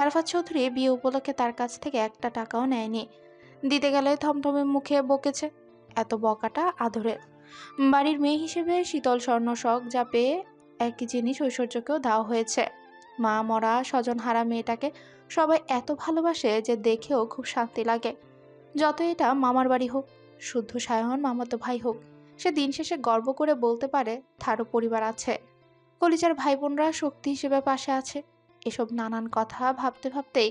আরাফাত চৌধুরী বিয়ে উপলক্ষে তার কাছ থেকে একটা টাকাও নেয়নি। দিতে গেলে থমথমে মুখে বকেছে। এত বকাটা আদরের। বাড়ির মেয়ে হিসেবে শীতল স্বর্ণ শখ যা পেয়ে একই জিনিস ঐশ্বর্যকেও দেওয়া হয়েছে। মা মরা স্বজনহারা মেয়েটাকে সবাই এত ভালোবাসে যে দেখেও খুব শান্তি লাগে। যত এটা মামার বাড়ি হোক, শুদ্ধ সায়ন মামাতো ভাই হোক, সে দিন শেষে গর্ব করে বলতে পারে তারও পরিবার আছে, কলিজার ভাই বোনরা শক্তি হিসেবে পাশে আছে। এসব নানান কথা ভাবতে ভাবতেই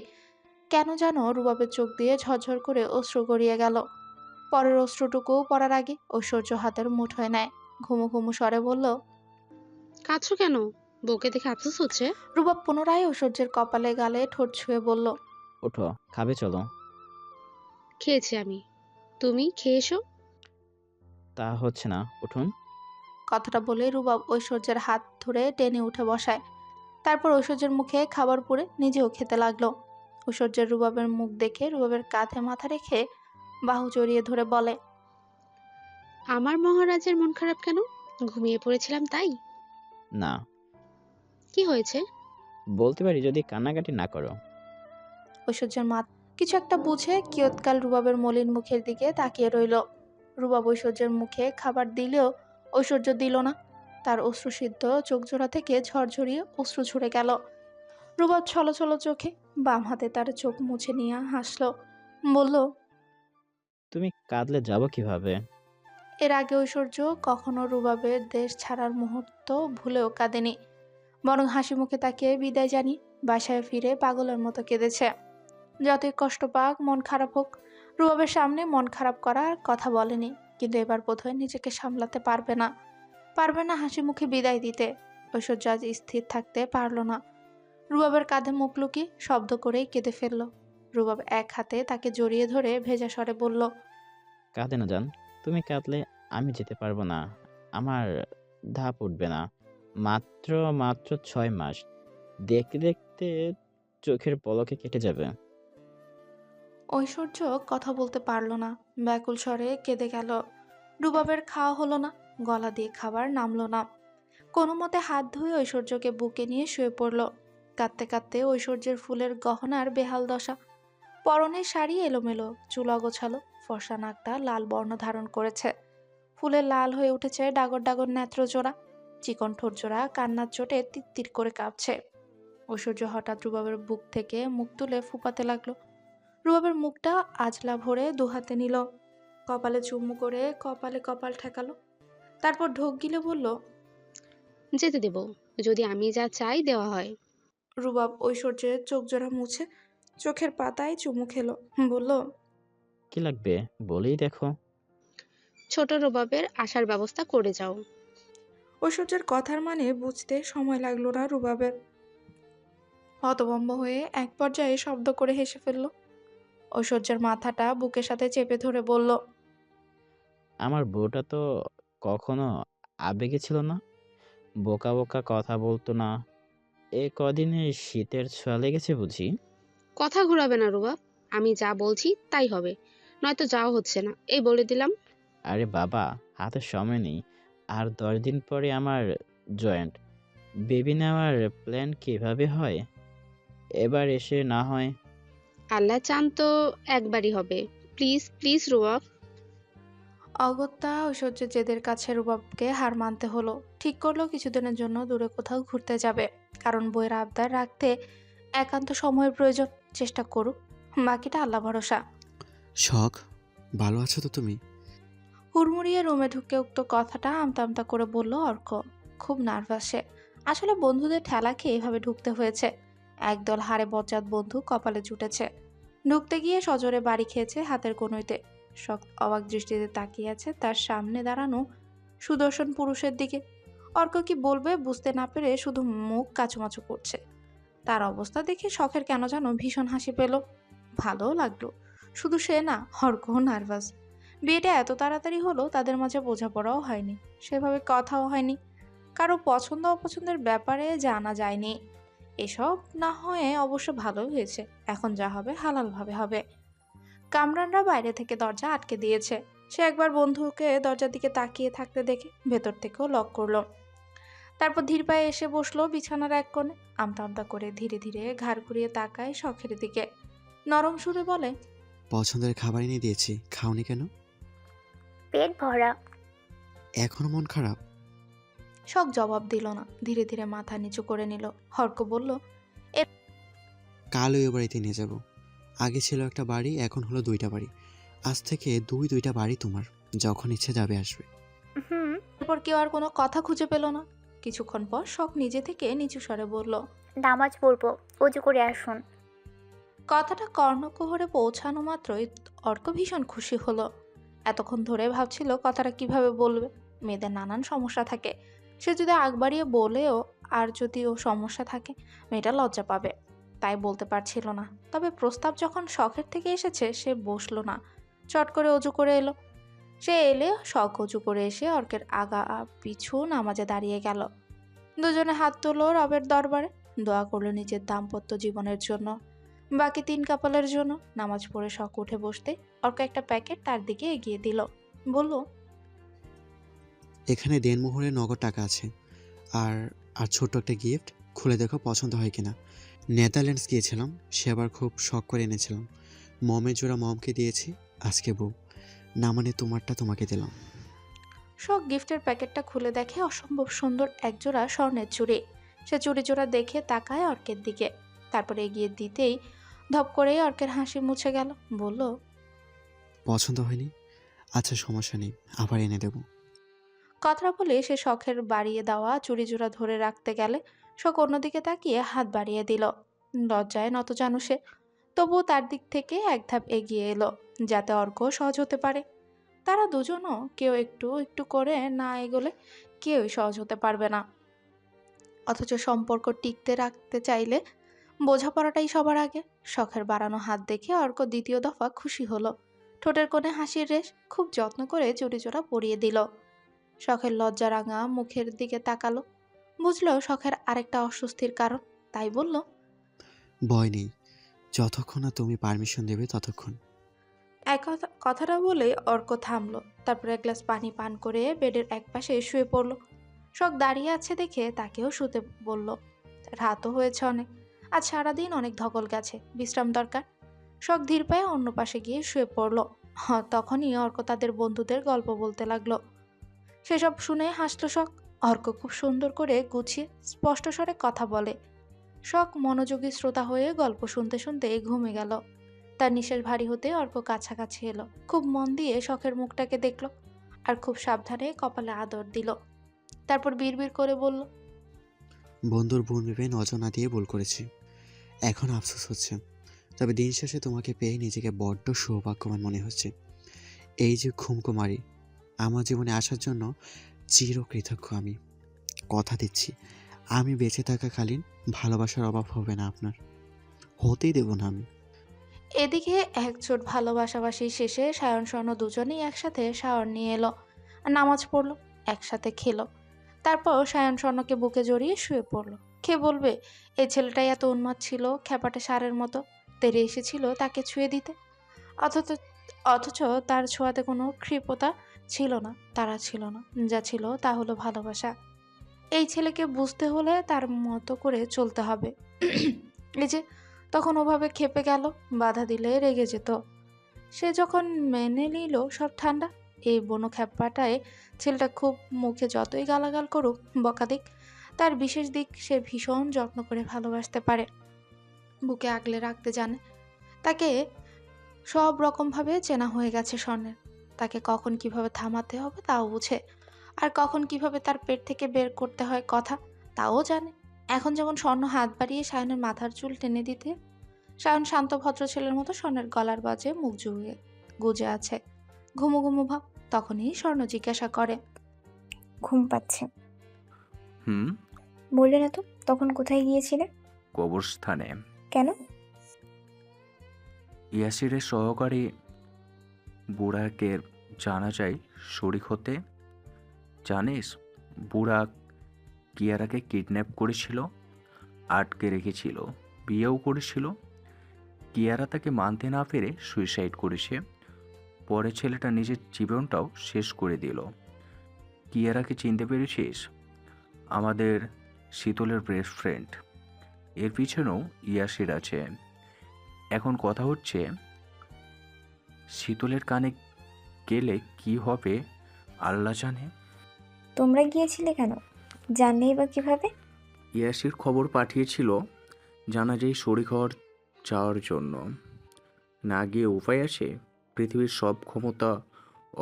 কেন যেন রুবাবের চোখ দিয়ে ঝরঝর করে অশ্রু গড়িয়ে গেল। পরের অশ্রুটুকু পড়ার আগে ঐশ্বর্য হাতের মুঠোয় নেয়, ঘুমু ঘুমু স্বরে বলল, কাঁদছো কেন? বউকে দেখে আফসোস হচ্ছে? রুবাব পুনরায় ঐশ্বর্যের কপালে গালে ঠোঁট ছুঁয়ে বলল, ওঠো, খাবে চলো। খেয়েছি আমি, তুমি খেয়ে এসো। তা হচ্ছে না, উঠুন। কথাটা বলে রুবাব ঐশ্বর্যের হাত ধরে টেনে উঠে বসায়। তারপর ঐশ্বর্যের মুখে খাবার পুরে নিজেও খেতে লাগলো। ঐশ্বর্যের রুবাবের মুখ দেখে রুবাবের কাঁধে মাথা রেখে বাহু জড়িয়ে ধরে বলে, আমার মহারাজের মন খারাপ কেন? ঘুমিয়ে পড়েছিলাম তাই? না, কি হয়েছে? বলতে পারি যদি কান্নাকাটি না করো। ঐশ্বর্যের মা কিছু একটা বুঝে কিয়ৎকাল রুবাবের মলিন মুখের দিকে তাকিয়ে রইল। রুবাব ঐশ্বর্যের মুখে খাবার দিলেও ঐশ্বর্য দিল না। তার অশ্রুসিদ্ধ চোখজোড়া থেকে ঝরঝরিয়ে অশ্রু ঝরে গেল। রুবাব ছলছল চোখে বাম হাতে তার চোখ মুছে নিয়ে হাসলো, বলল, তুমি কাঁদলে যাব কিভাবে? এর আগে ঐশ্বর্য কখনো রুবাবের দেশ ছাড়ার মুহূর্ত ভুলেও কাঁদেনি, বরং হাসি মুখে তাকে বিদায় জানি বাসায় ফিরে পাগলের মতো কেঁদেছে। যতই কষ্ট পাক, মন খারাপ হোক, রুবাবের সামনে মন খারাপ করার কথা বলেনি। কিন্তু এবার বোধহয় নিজেকে সামলাতে পারবে না হাসি মুখে বিদায় দিতে। ঐশ্বর্য আজ স্থির থাকতে পারল না। রুবাবের কাঁধে মুখ লুকিয়ে শব্দ করেই কেঁদে ফেলল। রুবাব এক হাতে তাকে জড়িয়ে ধরে ভেজা স্বরে বলল, কাঁদে না জান, তুমি কাঁদলে আমি যেতে পারবো না। আমার ধাপ উঠবে না। মাত্র মাত্র 6 মাস, দেখতে দেখতে চোখের পলকে কেটে যাবে। ঐশ্বর্য কথা বলতে পারল না, ব্যাকুল স্বরে কেঁদে গেল। রুবাবের খাওয়া হলো না, গলা দিয়ে খাবার নামলো না। কোনো মতে হাত ধুয়ে ঐশ্বর্যকে বুকে নিয়ে শুয়ে পড়ল। কাঁদতে কাঁদতে ঐশ্বর্যের ফুলের গহনার বেহাল দশা। পরনের শাড়ি এলোমেলো, চুল অগোছালো, ফর্সা নাকটা লাল বর্ণ ধারণ করেছে। ফুলে লাল হয়ে উঠেছে ডাগর ডাগর নেত্র জোড়া। চিকন ঠোঁট জোড়া কান্নার চোটে তিত্তির করে কাঁপছে। ঐশ্বর্য হঠাৎ রুবাবের বুক থেকে মুখ তুলে ফুপাতে লাগলো। রুবাবের মুখটা আজলা ভরে দুহাতে নিল, কপালে চুমু করে কপালে কপাল ঠেকালো। তারপর ঢোক গিলে বলল, যেতে দেব, যদি আমি যা চাই দেওয়া হয়। রুবাব ঐশ্বর্যের চোখ জোড়া মুছে চোখের পাতায় চুমু খেলো, বলল, কি লাগবে বলেই দেখো। ছোট রবাবের আসার ব্যবস্থা করে যাও। ঐশ্বর্যের কথার মানে বুঝতে সময় লাগলো না রুবাবের। হতভম্ব হয়ে এক পর্যায়ে শব্দ করে হেসে ফেলল। ঐশ্বর্যের মাথাটা বুকের সাথে চেপে ধরে বলল, আমার বউটা তো কখনো আবেগে ছিল না, বোকা বোকা কথা বলতো না। এ কদিনে শীতের ছোঁয়া লেগেছে বুঝি। কথা ঘুরাবে না রুবাব, আমি যা বলছি তাই হবে, নয়তো যাওয়া হচ্ছে না, এই বলে দিলাম। আরে বাবা, হাতে সময় নেই। আর 10 দিন পরে আমার জয়েন্ট বেবি নেওয়ার প্ল্যান কিভাবে হয়? এবার এসে না হয়। আল্লাহ চান তো একবারই হবে। Please please রুবাব। অগত্যা ঐশ্বর্যের জেদের কাছে রুবাবকে হার মানতে হলো। ঠিক করলো কিছুদিনের জন্য দূরে কোথাও ঘুরতে যাবে, কারণ বইয়ের আবদার রাখতে একান্ত সময়ের প্রয়োজন। চেষ্টা করুক, বাকিটা আল্লাহ ভরসা। শখ, ভালো আছো তো তুমি? হুড়মুড়িয়ে রুমে ঢুকে উক্ত কথাটা আমতা আমতা করে বলল অর্ক। খুব নার্ভাস সে। আসলে বন্ধুদের ঠেলা খেয়ে এভাবে ঢুকতে হয়েছে। একদল হাড়ে বজ্জাত বন্ধু কপালে জুটেছে। ঢুকতে গিয়ে সজোরে বাড়ি খেয়েছে হাতের কনুইতে। শখ অবাক দৃষ্টিতে তাকিয়ে আছে তার সামনে দাঁড়ানো সুদর্শন পুরুষের দিকে। অর্ক কি বলবে বুঝতে না পেরে শুধু মুখ কাচুমাচু করছে। তার অবস্থা দেখে শখের কেন যেন ভীষণ হাসি পেল, ভালোও লাগলো। শুধু সে না, অর্কও নার্ভাস। বিয়েটা এত তাড়াতাড়ি হলো, তাদের মাঝে বোঝাপড়াও হয়নি, সেভাবে কথাও হয়নি, কারো পছন্দ অপছন্দের ব্যাপারে জানা যায়নি। এসব না হয়ে অবশ্য ভালোই হয়েছে, এখন যা হবে হালালভাবে হবে। কামরানরা বাইরে থেকে দরজা আটকে দিয়েছে। সে একবার বন্ধুকে দরজার দিকে তাকিয়ে থাকতে দেখে ভেতর থেকেও লক করলো। তারপর ধীর পায়ে এসে বসলো বিছানার এক কোণে। আমতা আমতা করে ধীরে ধীরে ঘাড় ঘুরিয়ে তাকায় শখের দিকে। নরম সুরে বলে, পছন্দের খাবার এনে দিয়েছি, খাওনি কেন? পেট ভরা। এখনো মন খারাপ? শখ জবাব দিল না, ধীরে ধীরে মাথা নিচু করে নিল। হর্ক বলল, কাল ওই বাড়িতে নিয়ে যাব। আগে ছিল একটা বাড়ি, এখন হলো দুইটা বাড়ি। আজ থেকে দুইটা বাড়ি তোমার, যখন ইচ্ছে যাবে আসবে। হুম। এরপর কেউ আর কোনো কথা খুঁজে পেল না। কিছুক্ষণ পর শখ নিজে থেকে নিচু স্বরে বলল, নামাজ পড়বো, অজু করে আসুন। কথাটা কর্ণকুহরে পৌঁছানো মাত্রই অর্ক ভীষণ খুশি হলো। এতক্ষণ ধরে ভাবছিল কথাটা কিভাবে বলবে। মেয়েদের নানান সমস্যা থাকে, সে যদি আগ বাড়িয়ে বলেও আর যদি ও সমস্যা থাকে মেয়েটা লজ্জা পাবে, তাই বলতে পারছিল না। তবে প্রস্তাব যখন শখের থেকে এসেছে সে বসলো না, চট করে অজু করে এলো। সে এলে শখ অজু করে এসে অর্কের আগা পিছু নামাজে দাঁড়িয়ে গেল। দুজনে হাত তুললো রবের দরবারে, দোয়া করলো নিজের দাম্পত্য জীবনের জন্য, বাকি 3 কাপলের জন্য। নামাজ পড়ে শখ উঠে বসতে অর্ক একটা প্যাকেট তার দিকে এগিয়ে দিল, বলল, এখানে দেনমোহরে নগদ টাকা আছে, আর আর ছোট্ট একটা গিফট, খুলে দেখো পছন্দ হয় কিনা। নেদারল্যান্ডস গিয়েছিলাম, সেবার খুব শখ করে এনেছিলাম। মমের জোড়া মমকে দিয়েছি, আজকে বউ, না মানে তোমারটা তোমাকে দিলাম। শখ গিফটের প্যাকেটটা খুলে দেখে অসম্ভব সুন্দর একজোড়া স্বর্ণের চুড়ি। সে চুড়ি জোড়া দেখে তাকায় অর্কের দিকে, তারপরে এগিয়ে দিতেই ধপ করেই অর্কের হাসি মুছে গেল, বলল, পছন্দ হয়নি? আচ্ছা সমস্যা নেই, আবার এনে দেবো। কথাটা বলে সে শখের বাড়িয়ে দেওয়া চুড়ি জোড়া ধরে রাখতে গেলে শখ অন্যদিকে তাকিয়ে হাত বাড়িয়ে দিল। লজ্জায় নত জানু সে, তবুও তার দিক থেকে এক ধাপ এগিয়ে এলো যাতে অর্ক সহজ হতে পারে। তারা দুজনও কেউ একটু একটু করে না এগোলে কেউই সহজ হতে পারবে না। অথচ সম্পর্ক টিকতে রাখতে চাইলে বোঝাপড়াটাই সবার আগে। শখের বাড়ানো হাত দেখে অর্ক দ্বিতীয় দফা খুশি হলো। ঠোঁটের কোণে হাসির রেশ খুব যত্ন করে চুড়ি জোড়া পরিয়ে দিল। শখের লজ্জা রাঙা মুখের দিকে তাকালো, বুঝলো শখের আরেকটা অস্বস্তির কারণ, তাই বলল, ভয় নেই, যতক্ষণ না তুমি পারমিশন দেবে ততক্ষণ। কথাটা বলে অর্ক থামলো, তারপর এক গ্লাস পানি পান করে বেডের একপাশে শুয়ে পড়লো। শখ দাঁড়িয়ে আছে দেখে তাকেও শুতে বলল। রাতও হয়েছে অনেক, আজ সারাদিন অনেক ধকল গেছে, বিশ্রাম দরকার। শখ ধীর পায়ে অন্য পাশে গিয়ে শুয়ে পড়ল। তখনই অর্ক তাদের বন্ধুদের গল্প বলতে লাগলো। সেসব শুনে হাসলো শখ। অর্ক খুব সুন্দর করে গুছিয়ে স্পষ্ট স্বরে কথা বলে। শখ মনোযোগী শ্রোতা হয়ে গল্প শুনতে শুনতে ঘুমে গেল। তার নিঃশ্বাস ভারী হতে অর্ক কাছাকাছি এলো, খুব মন দিয়ে শখের মুখটাকে দেখলো আর খুব সাবধানে কপালে আদর দিল। তারপর বিড়বিড় করে বলল, বন্ধুর বোন ভেবে নজর না দিয়ে ভুল করেছি, এখন আফসোস হচ্ছে। তবে দিন শেষে তোমাকে পেয়ে নিজেকে বড্ড সৌভাগ্যবান মনে হচ্ছে। এই যে ঘুমকুমারী আমার জীবনে আসার জন্য চিরকৃতজ্ঞ আমি। কথা দিচ্ছি, আমি বেঁচে থাকাকালীন ভালোবাসার অভাব হবে না আপনার, হতেই দেব না আমি। এদিকে একজোট ভালোবাসাবাসি শেষে সায়ন স্বর্ণ দুজনেই একসাথে শাওয়ার নিয়ে এলো আর নামাজ পড়লো, একসাথে খেলো। তারপর সায়ন স্বর্ণকে বুকে জড়িয়ে শুয়ে পড়লো। কে বলবে এই ছেলেটাই এত উন্মাদ ছিল, খ্যাপাটে সারের মতো তেড়ে এসেছিল তাকে ছুঁয়ে দিতে। অথচ অথচ তার ছোঁয়াতে কোনো কৃপতা ছিল না, তারা ছিল না, যা ছিল তা হলো ভালোবাসা। এই ছেলেকে বুঝতে হলে তার মতো করে চলতে হবে। এই যে তখন ওভাবে খেপে গেল, বাধা দিলে রেগে যেত। সে যখন মেনে নিল সব ঠান্ডা। এই বনো খ্যাপাটায় ছেলেটা খুব মুখে যতই গালাগাল করুক বকা দিক, তার বিশেষ দিক সে ভীষণ যত্ন করে ভালোবাসতে পারে, বুকে আগলে রাখতে জানে। তাকে সব রকমভাবে চেনা হয়ে গেছে স্বর্ণের। তাকে কখন কিভাবে থামাতে হবে তাও বুঝে, আর কখন কিভাবে তার পেট থেকে বের করতে হয় কথা তাও জানে। এখন যেমন স্বর্ণ হাত বাড়িয়ে সায়নের মাথার চুল টেনে দিতে, সায়ন শান্ত ভদ্র ছেলের মতো স্বর্ণের গলার বাজে মুখ জুড়ে গুজে আছে, ঘুমো ঘুমো ভাব। তখনই স্বর্ণ জিজ্ঞাসা করে, ঘুম পাচ্ছে। হুম। বললে না তো তখন কোথায় গিয়েছিলে? কবরস্থানে কেন? ইয়াসিরের সহকারী বুড়াকের জানাজায় শরিক হতে। জানিস, বুড়া কিয়ারাকে কিডন্যাপ করেছিল, আটকে রেখেছিল, বিয়েও করেছিল। কিয়ারা তাকে মানতে না পেরে সুইসাইড করেছে। পরে ছেলেটা নিজের জীবনটাও শেষ করে দিল। কিয়ারাকে চিনতে পেরেছিস? আমাদের শীতলের বেস্ট ফ্রেন্ড। এর পিছনেও ইয়াসির আছে। এখন কথা হচ্ছে, শীতলের কানে গেলে কি হবে আল্লাহ জানে। তোমরা গিয়েছিলে কেন? জানলেই বা কিভাবে? ইয়াসির খবর পাঠিয়েছিল জানাজায় শরিক হওয়ার চাওয়ার জন্য। না গিয়ে উপায় আছে? পৃথিবীর সব ক্ষমতা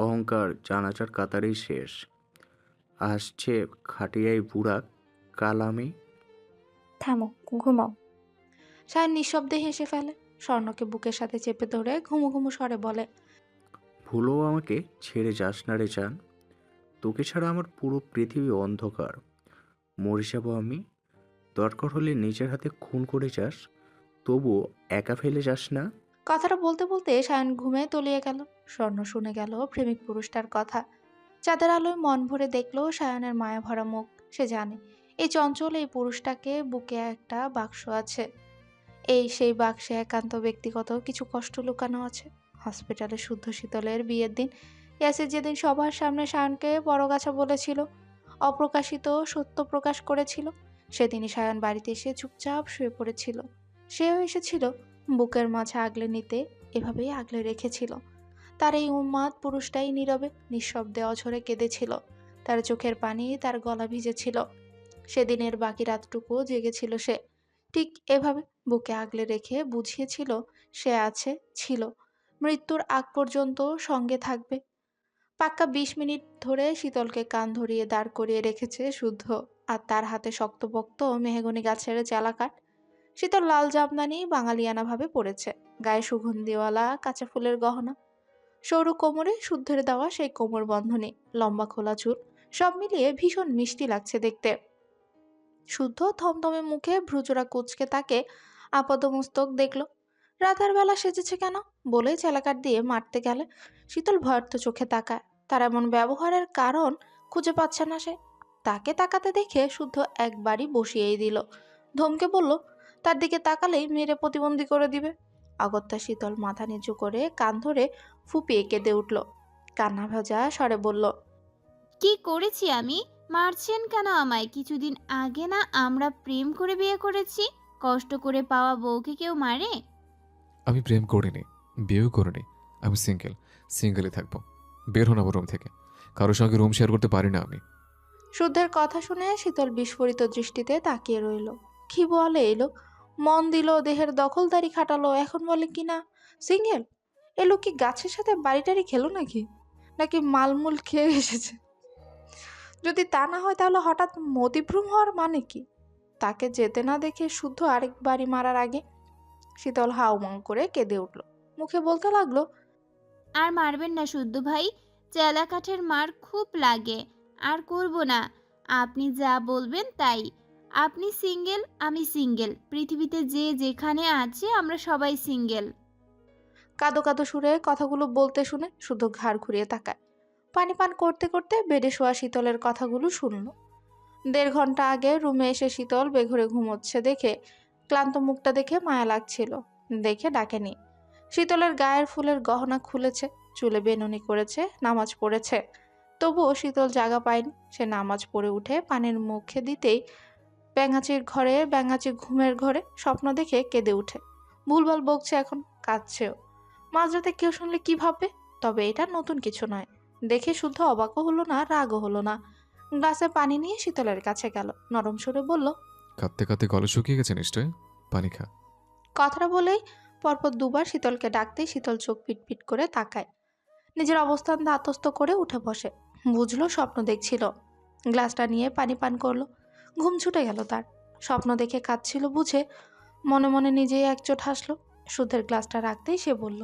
অহংকার জানাজার কাতারেই শেষ। আসছে খাটিয়ায় বুড়া কালামে। থামো, ঘুমাও। সায়ন নিঃশব্দে হেসে ফেলে। স্বর্ণকে বুকের সাথে চেপে ধরে ঘুমু ঘুমু স্বরে বলে, ভুলেও আমাকে ছেড়ে যাস না রে জান। তোকে ছাড়া আমার পুরো পৃথিবী অন্ধকার। মরে যাবো আমি। দরকার হলে নিজের হাতে খুন করে যাস, তবুও একা ফেলে যাস না। কথাটা বলতে বলতে সায়ন ঘুমে তলিয়ে গেল। স্বর্ণ শুনে গেল প্রেমিক পুরুষটার কথা। চাঁদের আলোয় মন ভরে দেখলো সায়নের মায়া ভরা মুখ। সে জানে এই চঞ্চল এই পুরুষটাকে বুকে একটা বাক্স আছে। এই সেই বাক্সে একান্ত ব্যক্তিগত কিছু কষ্ট লুকানো আছে। হসপিটালে শুদ্ধ শীতলের বিয়ের দিন ইয়াসির যেদিন সবার সামনে সায়নকে বড়গাছা বলেছিল, অপ্রকাশিত সত্য প্রকাশ করেছিল, সেদিনই সায়ন বাড়িতে এসে চুপচাপ শুয়ে পড়েছিল। সেও এসেছিল বুকের মাঝে আগলে নিতে, এভাবেই আগলে রেখেছিল। তার এই উন্মাদ পুরুষটাই নীরবে নিঃশব্দে অঝরে কেঁদেছিল। তার চোখের পানি তার গলা ভিজেছিল। সেদিনের বাকি রাতটুকু জেগেছিল সে। ঠিক এভাবে বুকে আগলে রেখে বুঝিয়েছিল সে আছে, ছিল, মৃত্যুর আগ পর্যন্ত সঙ্গে থাকবে। পাক্কা ২০ মিনিট ধরে শীতলকে কান ধরিয়ে দাঁড় করিয়ে রেখেছে শুদ্ধ, আর তার হাতে শক্তপোক্ত মেহগনি গাছের চালাকাঠ। শীতল লাল জামদানি বাঙালিয়ানা ভাবে পড়েছে, গায়ে সুগন্ধিওয়ালা কাঁচা ফুলের গহনা, সরু কোমরে শুদ্ধের দেওয়া সেই কোমর বন্ধনী, লম্বা খোলা চুল, সব মিলিয়ে ভীষণ মিষ্টি লাগছে দেখতে। শুদ্ধ থমথমে মুখে ভ্রুজোড়া কুঁচকে তাকে আপাদমস্তক দেখলো। রাতের বেলা সেজেছে কেন বলে চালাকাট দিয়ে মারতে গেলে শীতল ভয়ার্থ চোখে তাকায়। তার এমন ব্যবহারের কারণ খুঁজে পাচ্ছে না সে। তাকে তাকাতে দেখে শুদ্ধ একবারই বসিয়েই দিল। ধমকে বলল, তার দিকে তাকালেই মেরে প্রতিবন্ধী করে দিবে। অগত্যা শীতল মাথা নিচু করে কান ধরে ফুপিয়ে কেঁদে উঠল। কান্না ভেজা স্বরে বলল, কি করেছি আমি? মারছেন কেন আমায়? কিছুদিন আগে না আমরা প্রেম করে বিয়ে করেছি? কষ্ট করে পাওয়া বউকে কেউ মারে? আমি প্রেম করিনি, বিয়েও করিনি। আমি সিঙ্গেলই থাকবো। বের হন আমার রুম থেকে। কারোর সঙ্গে রুম শেয়ার করতে পারি না আমি। শুদ্ধের কথা শুনে শীতল বিস্ফোরিত দৃষ্টিতে তাকিয়ে রইল। কি বলে এই লোক? মন দিল, দেহের দখলদারি খাটালো, এখন বলে কিনা সিঙ্গেল। এ লোক কি গাছের সাথে বাড়িটারি খেলো নাকি, নাকি মালমূল খেয়ে এসেছে? যদি তা না হয় তাহলে হঠাৎ মতিভ্রম হওয়ার মানে কি? তাকে যেতে না দেখে শুদ্ধ আরেক বাড়ি মারার আগে শীতল হাউমাউ করে কেঁদে উঠল। মুখে বলতে লাগলো, আর মারবেন না শুদ্ধ ভাই, চেলা কাঠের মার খুব লাগে। আর করব না, আপনি যা বলবেন তাই। আপনি সিঙ্গেল, আমি সিঙ্গেল, পৃথিবীতে যে যেখানে আছে আমরা সবাই সিঙ্গেল। কাঁদো কাঁদো সুরে কথাগুলো বলতে শুনে শুদ্ধ ঘাড় ঘুরিয়ে তাকায়। পানি পান করতে করতে বেডে শোয়া শীতলের কথাগুলো শুনল। ১.৫ ঘন্টা আগে রুমে এসে শীতল বেঘরে ঘুমোচ্ছে দেখে, ক্লান্ত মুখটা দেখে মায়া লাগছিল দেখে ডাকেনি। শীতলের গায়ের ফুলের গহনা খুলেছে, চুলে বেনুনি করেছে, নামাজ পড়েছে। তবুও শীতল জাগা পায়নি। সে নামাজ পড়ে উঠে পানির মুখে দিতেই ব্যাঙাচির ঘুমের ঘরে স্বপ্ন দেখে কেঁদে উঠে। ভুলভাল বকছে, এখন কাঁদছেও। মাঝরাতে কেউ শুনলে কি ভাববে? তবে এটা নতুন কিছু নয়। দেখে শুদ্ধ অবাকও হলো না, রাগও হলো না। গ্লাসে পানি নিয়ে শীতলের কাছে গেল, নরম সুরে বলল, কাঁদতে কাঁদতে গলা শুকিয়ে গেছে নিশ্চয়, পানি খা। কথাটা বলেই পরপর দুবার শীতলকে ডাকতেই শীতল চোখ পিটপিট করে তাকায়। নিজের অবস্থান ধাতস্থ করে উঠে বসে। বুঝলো স্বপ্ন দেখছিল। গ্লাসটা নিয়ে পানি পান করলো। ঘুম ছুটে গেল তার। স্বপ্ন দেখে কাঁদছিল বুঝে মনে মনে নিজেই একচোট হাসলো। সুধের গ্লাসটা রাখতেই সে বলল,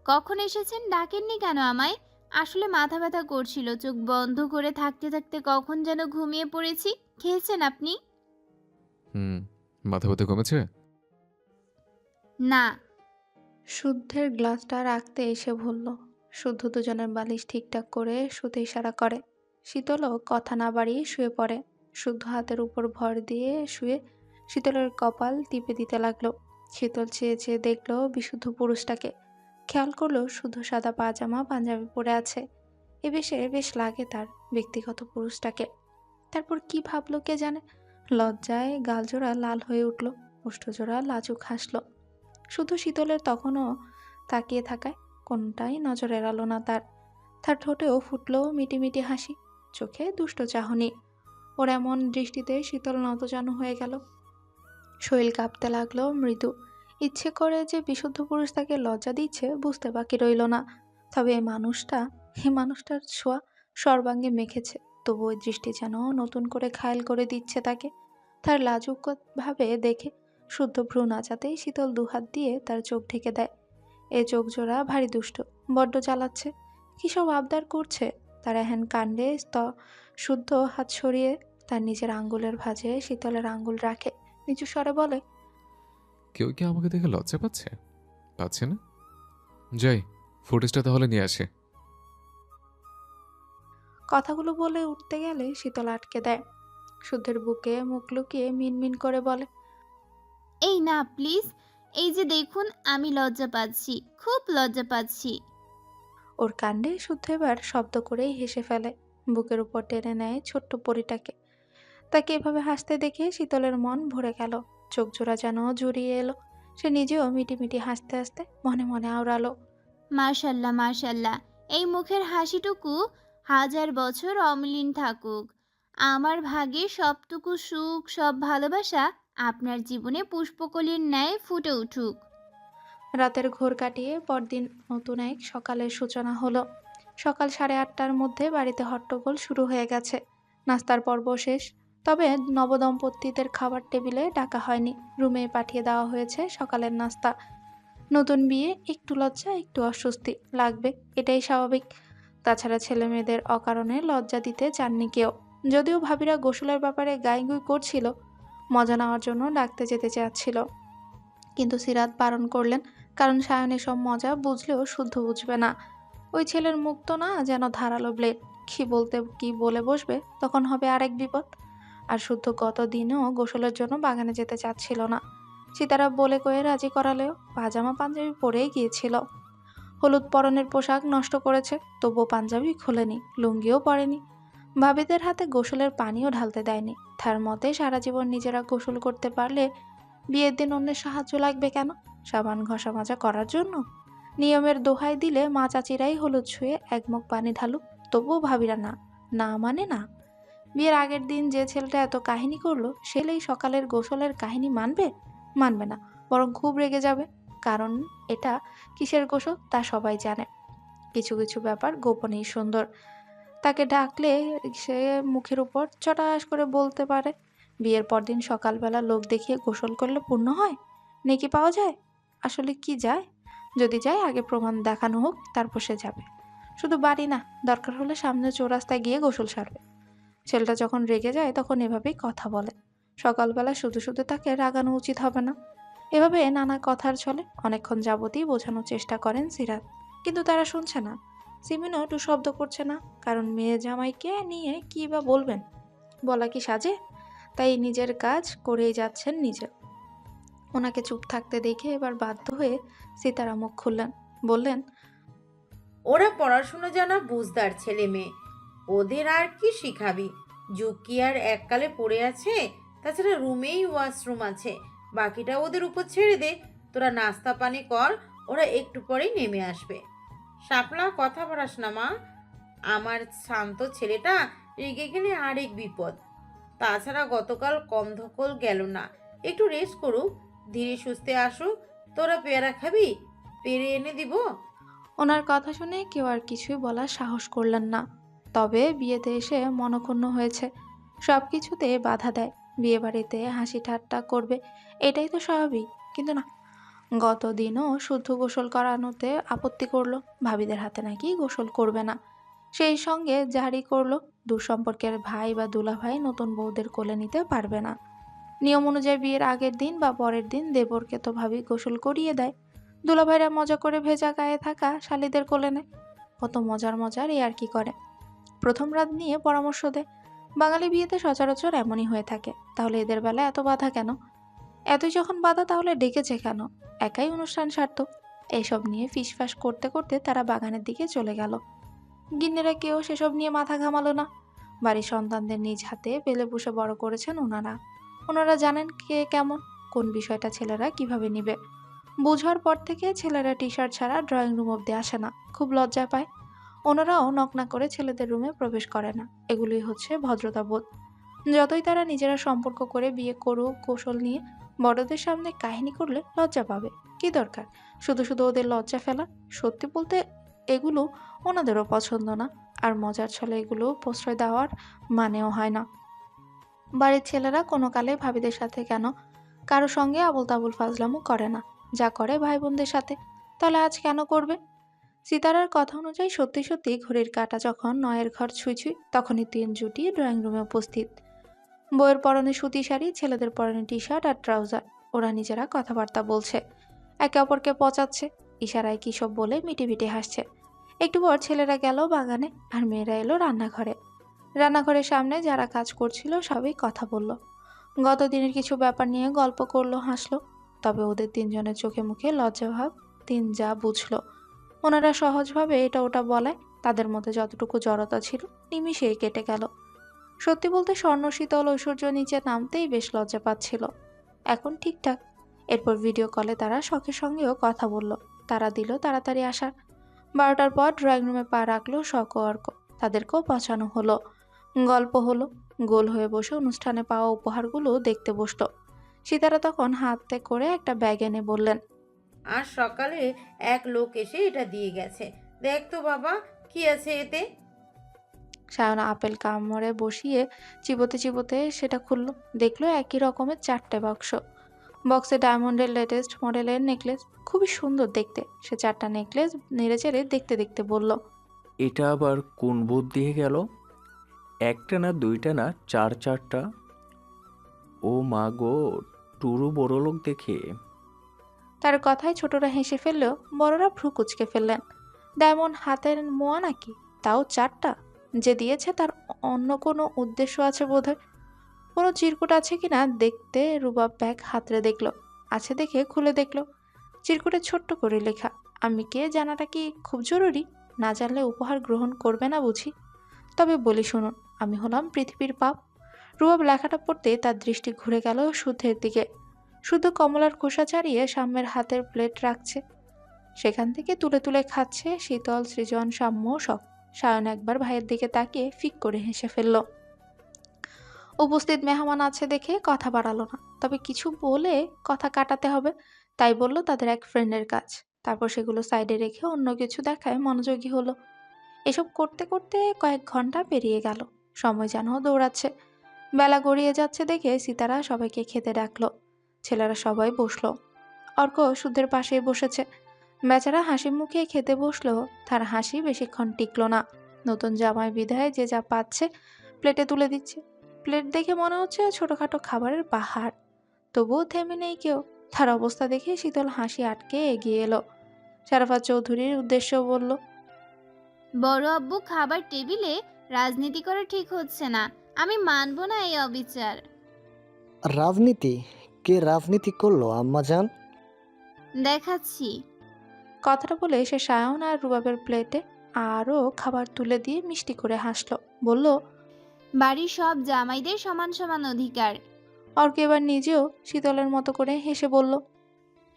কখন এসেছেন? ডাকেননি কেন আমায়? আসলে মাথা ব্যথা করছিল, চোখ বন্ধ করে থাকতে থাকতে কখন যেন ঘুমিয়ে পড়েছি। খেয়েছেন আপনি? মাথা ব্যথা কমেছে? না। শুদ্ধের গ্লাসটা রাখতে এসে বলল। শুদ্ধ দুজনের বালিশ ঠিকঠাক করে শুতে ইশারা করে। শীতলও কথা না বাড়িয়ে শুয়ে পড়ে। শুদ্ধ হাতের উপর ভর দিয়ে শুয়ে শীতলের কপাল টিপে দিতে লাগলো। শীতল চেয়ে চেয়ে দেখলো বিশুদ্ধ পুরুষটাকে। খেয়াল করলো শুদ্ধ সাদা পাজামা পাঞ্জাবি পরে আছে। এ বেশে বেশ লাগে তার ব্যক্তিগত পুরুষটাকে। তারপর কি ভাবলো কে জানে। লজ্জায় গালজোড়া লাল হয়ে উঠল, ওষ্ঠজোড়া লাজুক হাসল। শুধু শীতলের তখনও তাকিয়ে থাকায় কোনটাই নজর এড়ালো না তার। তার ঠোঁটেও ফুটলো মিটিমিটি হাসি, চোখে দুষ্ট চাহনি। ওর এমন দৃষ্টিতে শীতল নতজানু হয়ে গেল। শরীর কাঁপতে লাগলো মৃদু। ইচ্ছে করে যে বিশুদ্ধ পুরুষ তাকে লজ্জা দিচ্ছে বুঝতে বাকি রইল না। তবে এই মানুষটার ছোঁয়া সর্বাঙ্গে মেখেছে, তবু ওই দৃষ্টি যেন নতুন করে ঘায়েল করে দিচ্ছে তাকে। তার লাজুক ভাবে দেখে শুদ্ধ ভ্রু নাচাতেই শীতল দুহাত দিয়ে তার চোখ ঢেকে দেয়। এ চোখ জোড়া ভারী দুষ্ট, বড্ড জ্বালাচ্ছে। কি সব আবদার করছে তার এহেন কাণ্ডে। শুদ্ধ হাত সরিয়ে তার নিজের আঙ্গুলের ভাঁজে শীতলের আঙ্গুল রাখে, নিচু স্বরে বলে, কেউ কি আমাকে দেখে লজ্জা পাচ্ছে? পাচ্ছে না? যাই, ফুটেজটা তাহলে নিয়ে আসে। কথাগুলো বলে উঠতে গেলে শীতল আটকে দেয়। শুদ্ধের বুকে মুখ লুকিয়ে মিনমিন করে বলে, এই না প্লিজ, এই যে দেখুন আমি লজ্জা পাচ্ছি, খুব লজ্জা পাচ্ছি। ওর কাণ্ডে শুদ্ধ এবার শব্দ করেই হেসে ফেলে, বুকের উপর টেনে নেয় ছোট্ট পরীটাকে। তাকে এভাবে হাসতে দেখে শীতলের মন ভরে গেল, চোখ জোড়া যেন জুড়িয়ে এলো। সে নিজেও মিটিমিটি হাসতে হাসতে মনে মনে আওড়ালো, মাশাল্লাহ মাশাল্লাহ, এই মুখের হাসিটুকু 1000 বছর অমলিন থাকুক। আমার ভাগে সবটুকু সুখ, সব ভালোবাসা আপনার জীবনে পুষ্পকলির ন্যায় ফুটে উঠুক। রাতের ঘোর কাটিয়ে পরদিন নতুন এক সকালের সূচনা হলো। সকাল 8:30টার মধ্যে বাড়িতে হট্টগোল শুরু হয়ে গেছে। নাস্তার পর্ব শেষ, তবে নবদম্পতিদের খাবার টেবিলে ডাকা হয়নি। রুমে পাঠিয়ে দেওয়া হয়েছে সকালের নাস্তা। নতুন বিয়ে, একটু লজ্জা একটু অস্বস্তি লাগবে, এটাই স্বাভাবিক। তাছাড়া ছেলে মেয়েদের অকারণে লজ্জা দিতে চাননি কেউ। যদিও ভাবিরা গোসলের ব্যাপারে গাইগুই করছিল, মজা নেওয়ার জন্য ডাকতে যেতে চাচ্ছিল, কিন্তু সিরাত বারণ করলেন, কারণ সায়ন এসব মজা বুঝলেও শুদ্ধ বুঝবে না। ওই ছেলের মুখ তো না যেন ধারালো ব্লেড, কি বলে বসবে তখন হবে আরেক বিপদ। আর শুদ্ধ গত দিনেও গোসলের জন্য বাগানে যেতে চাচ্ছিল না। সীতারা বলে কয়ে রাজি করালেও পাজামা পাঞ্জাবি পরেই গিয়েছিল। হলুদ পরনের পোশাক নষ্ট করেছে, তবুও পাঞ্জাবি খোলেনি, লুঙ্গিও পরেনি। ভাবিদের হাতে গোসলের পানিও ঢালতে দেয়নি। তার মতে সারা জীবন নিজেরা গোসল করতে পারলে বিয়ের দিন অন্যের সাহায্য লাগবে কেন? সাবান ঘষা মাজা করার জন্য? নিয়মের দোহাই দিলে মা চাচিরাই হলুদ ছুঁয়ে একমগ পানি ঢালুক, তবুও ভাবিরা না, না মানে না। বিয়ের আগের দিন যে ছেলেটা এত কাহিনী করলো, সেলেই সকালের গোসলের কাহিনী মানবে না, বরং খুব রেগে যাবে। কারণ এটা কিসের গোসল তা সবাই জানে। কিছু কিছু ব্যাপার গোপনেই সুন্দর। তাকে ডাকলে সে মুখের উপর চটাস করে বলতে পারে, বিয়ের পরদিন সকালবেলা লোক দেখিয়ে গোসল করলে পুণ্য হয়, নেকি পাওয়া যায়। আসলে কি যায়? যদি যায় আগে প্রমাণ দেখানো হোক, তারপর সে যাবে। শুধু বাড়ি না, দরকার হলে সামনে চৌরাস্তায় গিয়ে গোসল সারবে। ছেলেটা যখন রেগে যায় তখন এভাবেই কথা বলে। সকালবেলা শুধু শুধু তাকে রাগানো উচিত হবে না। এভাবে নানা কথার ছলে অনেকক্ষণ যাবতই বোঝানোর চেষ্টা করেন সিরাত, কিন্তু তারা শুনছে না। সিমিনও একটু শব্দ করছে না, কারণ মেয়ে জামাইকে নিয়ে কী বা বলবেন, বলা কি সাজে? তাই নিজের কাজ করেই যাচ্ছেন নিজে। ওনাকে চুপ থাকতে দেখে এবার বাধ্য হয়ে সীতারা মুখ খুললেন, বললেন, ওরা পড়াশুনো জানা বুঝদার ছেলে মেয়ে, ওদের আর কি শিখাবি? যুগ কি আর এককালে পড়ে আছে? তাছাড়া রুমেই ওয়াশরুম আছে, বাকিটা ওদের উপর ছেড়ে দে। তোরা নাস্তা পানি কর, ওরা একটু পরেই নেমে আসবে। শাপলা, কথা বাড়াস না মা। আমার শান্ত ছেলেটা রেগে গেলে আরেক বিপদ। তাছাড়া গতকাল কম ধকল গেল না, একটু রেস্ট করুক, ধীরে সুস্থে আসুক। তোরা পেয়ারা খাবি? পেরে এনে দিব। ওনার কথা শুনে কেউ আর কিছুই বলার সাহস করলেন না। তবে বিয়েতে এসে মনক্ষুণ্ণ হয়েছে, সব কিছুতে বাধা দেয়। বিয়ে বাড়িতে হাসি ঠাট্টা করবে, এটাই তো স্বাভাবিক। কিন্তু না, গত দিনও শুদ্ধ গোসল করানোতে আপত্তি করলো, ভাবিদের হাতে নাকি গোসল করবে না। সেই সঙ্গে জারি করলো দূরসম্পর্কের ভাই বা দুলা ভাই নতুন বউদের কোলে নিতে পারবে না। নিয়ম অনুযায়ী বিয়ের আগের দিন বা পরের দিন দেবরকে তো ভাবি গোসল করিয়ে দেয়। দুলাভাইরা মজা করে ভেজা গায়ে থাকা শালিদের কোলে নেয়, কত মজার আর কি করে। প্রথম রাত নিয়ে পরামর্শ দেয়। বাঙালি বিয়েতে সচরাচর এমনই হয়ে থাকে, তাহলে এদের বেলা এত বাধা কেন? এতই যখন বাধা, তাহলে ডেকেছে কেন? একাই অনুষ্ঠান সারত। এইসব নিয়ে ফিসফাস করতে করতে তারা বাগানের দিকে চলে গেল। গিন্নেরা কেউ সেসব নিয়ে মাথা ঘামালো না। বাড়ির সন্তানদের নিজ হাতে পেলে পুষে বড় করেছেন ওনারা। ওনারা জানেন কে কেমন, কোন বিষয়টা ছেলেরা কিভাবে নিবে। বোঝার পর থেকে ছেলেরা টি শার্ট ছাড়া ড্রয়িং রুম অব্দি আসে না, খুব লজ্জা পায়। ওনারাও নক না করে ছেলেদের রুমে প্রবেশ করে না। এগুলোই হচ্ছে ভদ্রতাবোধ। যতই তারা নিজেরা সম্পর্ক করে বিয়ে করুক কৌশল নিয়ে, বড়দের সামনে কাহিনী করলে লজ্জা পাবে। কি দরকার শুধু শুধু ওদের লজ্জা ফেলা? সত্যি বলতে এগুলো ওনাদেরও পছন্দ না। আর মজার ছলে এগুলো প্রশ্রয় দেওয়ার মানেও হয় না। বাড়ির ছেলেরা কোনো কালে ভাবিদের সাথে কেন কারো সঙ্গে আবল তাবল ফাজলামো করে না, যা করে ভাই বোনদের সাথে। তাহলে আজ কেন করবে? সিতারার কথা অনুযায়ী সত্যি সত্যি ঘড়ির কাঁটা যখন ৯-এর ঘর ছুঁই ছুঁই, তখনই ৩ জুটি ড্রয়িং রুমে উপস্থিত। বউয়ের পরনে সুতি শাড়ি, ছেলেদের পরনে টি শার্ট আর ট্রাউজার। ওরা নিজেরা কথাবার্তা বলছে, একে অপরকে পচাচ্ছে, ইশারায় কী সব বলে মিটিমিটি হাসছে। একটু পর ছেলেরা গেল বাগানে আর মেয়েরা এলো রান্নাঘরে। রান্নাঘরের সামনে যারা কাজ করছিল সবাই কথা বলল, গত দিনের কিছু ব্যাপার নিয়ে গল্প করলো, হাসলো। তবে ওদের তিনজনের চোখে মুখে লজ্জাভাব তিন যা বুঝলো। ওনারা সহজভাবে এটা ওটা বলায় তাদের মধ্যে যতটুকু জড়তা ছিল নিমিষেই কেটে গেল। সত্যি বলতে স্বর্ণ শীতল ঐশ্বর্য নিচে নামতেই বেশ লজ্জা পাচ্ছিল। এখন ঠিকঠাক। এরপর ভিডিও কলে তারা শখের সঙ্গেও কথা বলল। তারা দিল তাড়াতাড়ি আসার। ১২টার পর ড্রয়িং রুমে পা রাখলো শখ ও অর্ক। তাদেরকেও পছানো হলো, গল্প হলো। গোল হয়ে বসে অনুষ্ঠানে পাওয়া উপহারগুলো দেখতে বসলো। সিতারা তখন হাতে করে একটা ব্যাগ এনে বললেন, আজ সকালে এক লোক এসে এটা দিয়ে গেছে। দেখ তো বাবা, কি আছে এতে। সায়না আপেল কামড়ে বসিয়ে চিবোতে চিবোতে সেটা খুললো। দেখলো একই রকমের 4টে বাক্স। বক্সে ডায়মন্ডের লেটেস্ট মডেলের নেকলেস, খুবই সুন্দর দেখতে। সে 4টা নেকলেস নেড়ে চেড়ে দেখতে দেখতে বলল, এটা আবার কোন বুধ দিয়ে গেল? একটা না, দুইটা না, চার চারটা। ও মা গো, টুরু বড়লোক দেখে। তার কথায় ছোটরা হেসে ফেললেও বড়রা ভ্রু কুঁচকে ফেললেন। ডায়মন্ড হাতের মোয়া নাকি, তাও 4টা? যে দিয়েছে তার অন্য কোনো উদ্দেশ্য আছে বোধহয়। কোনো চিরকুট আছে কিনা দেখতে রুবাব ব্যাগ হাতড়ে দেখলো। আছে দেখে খুলে দেখলো। চিরকুটে ছোট্ট করে লেখা, আমি কে জানাটা কি খুব জরুরি? না জানলে উপহার গ্রহণ করবে না বুঝি? তবে বলি শুনুন, আমি হলাম পৃথিবীর পাপ। রুবাব লেখাটা পড়তে তার দৃষ্টি ঘুরে গেল শুদ্ধের দিকে। শুধু কমলার খোসা ছাড়িয়ে সাম্যের হাতের প্লেট রাখছে, সেখান থেকে তুলে তুলে খাচ্ছে শীতল, সৃজন, সাম্য, শখ। সায়ন একবার ভাইয়ের দিকে তাকিয়ে ফিক করে হেসে ফেলল। উপস্থিত মেহমান আছে দেখে কথা বাড়ালো না, তবে কিছু বলে কথা কাটাতে হবে, তাই বলল তাদের এক ফ্রেন্ডের কাজ। তারপর সেগুলো সাইডে রেখে অন্য কিছু দেখায় মনোযোগী হলো। এসব করতে করতে কয়েক ঘন্টা পেরিয়ে গেল। সময় যেন দৌড়াচ্ছে। বেলা গড়িয়ে যাচ্ছে দেখে সিতারা সবাইকে খেতে ডাকলো। ছেলেরা সবাই বসলো। অর্ক শুদ্ধের পাশেই বসেছে। বেচারা হাসি মুখে খেতে বসলো, তার হাসি বেশিক্ষণ টিকলো না। নতুন জামাই বিধায় যে যা পাচ্ছে প্লেটে তুলে দিচ্ছে। প্লেট দেখে মনে হচ্ছে ছোটখাটো খাবারের পাহাড়, তবুও থেমে নেই কেউ। তার অবস্থা দেখে শীতল হাসি আটকে এগিয়ে এলো। শারাফাত চৌধুরীর উদ্দেশ্য বলল, বড় আব্বু, খাবার টেবিলে রাজনীতি করা ঠিক হচ্ছে না। আমি মানব না এই অবিচার। রাজনীতি? কে রাজনীতি করলো আম্মাজান? দেখাচ্ছি। কথাটা বলে সে সায়ন আর রুবাবের প্লেটে আরও খাবার তুলে দিয়ে মিষ্টি করে হাসলো। বলল, বাড়ির সব জামাইদের সমান সমান অধিকার। অর্ক এবার নিজেও শীতলের মতো করে হেসে বলল,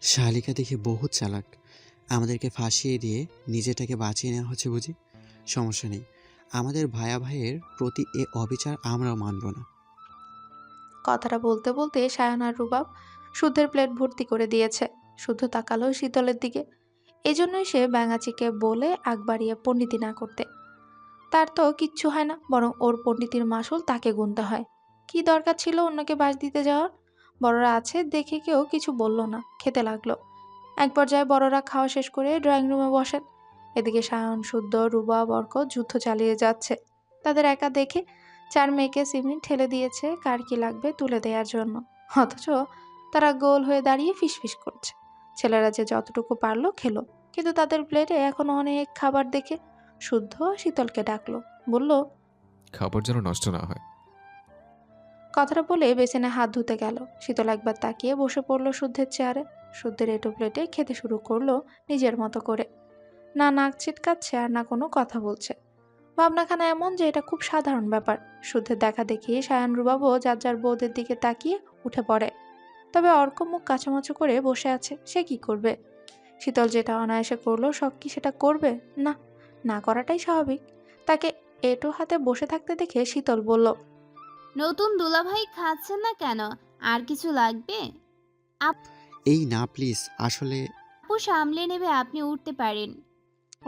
শালিকা দেখে বহুত চালাক। আমাদেরকে ফাঁসিয়ে দিয়ে নিজেটাকে বাঁচিয়ে নেওয়া হচ্ছে বুঝি। সমস্যা নেই, আমাদের ভাইয়া ভাইয়ের প্রতি এ অবিচার আমরাও মানব না। কথাটা বলতে বলতে সায়ন আর রুবাব শুদ্ধের প্লেট ভর্তি করে দিয়েছে। শুদ্ধ তাকালো শীতলের দিকে। এজন্যই সে ব্যাঙাচিকে বলে আগ বাড়িয়ে পণ্ডিতি না করতে। তার তো কিচ্ছু হয় না, বরং ওর পণ্ডিতির মাসুল তাকে গুনতে হয়। কি দরকার ছিল অন্যকে বাস দিতে যাওয়ার? বড়রা আছে দেখে কেউ কিছু বলল না, খেতে লাগলো। এক পর্যায়ে বড়রা খাওয়া শেষ করে ড্রয়িং রুমে বসেন। এদিকে সায়ন, শুদ্ধ, রুবাব, অর্ক যুদ্ধ চালিয়ে যাচ্ছে। তাদের একা দেখে 4 মেয়েকে সিমেন্ট ঠেলে দিয়েছে কার কি লাগবে তুলে দেওয়ার জন্য। অথচ তারা গোল হয়ে দাঁড়িয়ে ফিসফিস করছে। ছেলেরা যে যতটুকু পারলো খেলো, কিন্তু তাদের প্লেটে এখনো অনেক খাবার দেখে শুদ্ধ শীতলকে ডাকলো। বলল, খাবার যেন নষ্ট না হয়। কথাটা বলে বেসিনে হাত ধুতে গেল। শীতল একবার তাকিয়ে বসে পড়লো শুদ্ধের চেয়ারে। শুদ্ধের এটো প্লেটে খেতে শুরু করলো নিজের মতো করে। না নাক ছিটকাচ্ছে আর না কোনো কথা বলছে। ভাবনাখানা এমন যে এটা খুব সাধারণ ব্যাপার। শুদ্ধের দেখা দেখি সায়ান রুবাবও যার যার বউদের দিকে তাকিয়ে উঠে পড়ে। তবে অর্ক মুখ কাঁচামাচু করে বসে আছে, সে কি করবে? শীতল যেটা অনায়াসে করলো, শখ কি সেটা করবে? না, না করাটাই স্বাভাবিক। তাকে এটো হাতে বসে থাকতে দেখে শীতল বলল, নতুন দুলাভাই খাচ্ছেন না কেন? আর কিছু লাগবে? এই না প্লিজ, আসলে আপু সামলে নেবে, আপনি উঠতে পারেন।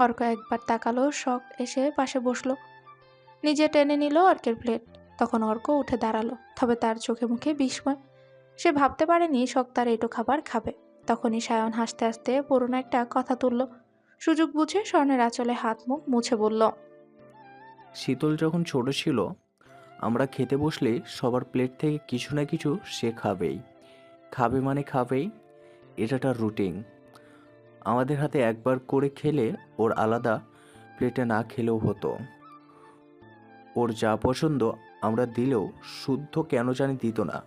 অর্ক একবার তাকালো, শখ এসে পাশে বসলো, নিজে টেনে নিল অর্কের প্লেট। তখন অর্ক উঠে দাঁড়ালো, তবে তার চোখে মুখে বিস্ময়। সে ভাবতে পারেনি শখ তার এটো খাবার খাবে। তখনই সায়ন হাসতে হাসতে পুরনো একটা কথা তুলল। সুযোগ বুঝে স্বর্ণের আঁচলে হাত মুখ মুছে বলল, শীতল যখন ছোট ছিল, আমরা খেতে বসলে সবার প্লেট থেকে কিছু না কিছু সে খাবেই। খাবে মানে খাবেই, এটা তার রুটিন। আমাদের হাতে একবার করে খেলে ওর আলাদা প্লেটে না খেলেও হতো। ওর যা পছন্দ আমরা দিলেও শুদ্ধ কেন জানি দিত না।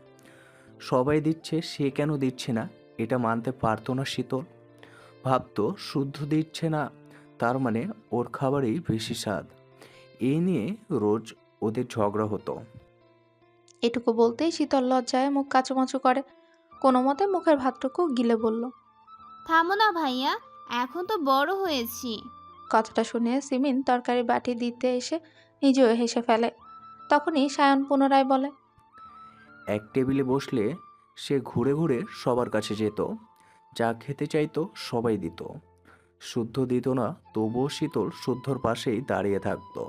সবাই দিচ্ছে, সে কেন দিচ্ছে না এটা মানতে পারতো না শীতল। ভাবতো শুদ্ধ দিচ্ছে না, তার মানে ওর খাবারই বেশি স্বাদ। এই নিয়ে রোজ ওদের ঝগড়া হতো। এটুকু বলতেই শীতল লজ্জায় মুখ কাচুমাচু করে, কোনো মতে মুখের ভাতটুকু গিলে বলল। থামো না ভাইয়া, এখন তো বড় হয়েছি। কথাটা শুনে সিমিন তরকারি বাটি দিতে এসে নিজেও হেসে ফেলে। তখনই সায়ন পুনরায় বলে, এক টেবিলে বসলে সে ঘুরে ঘুরে সবার কাছে যেত, যা খেতে চাইতো সবাই দিত। শুদ্ধ দিত না, তবুও শীতল শুদ্ধর পাশেই দাঁড়িয়ে থাকতো।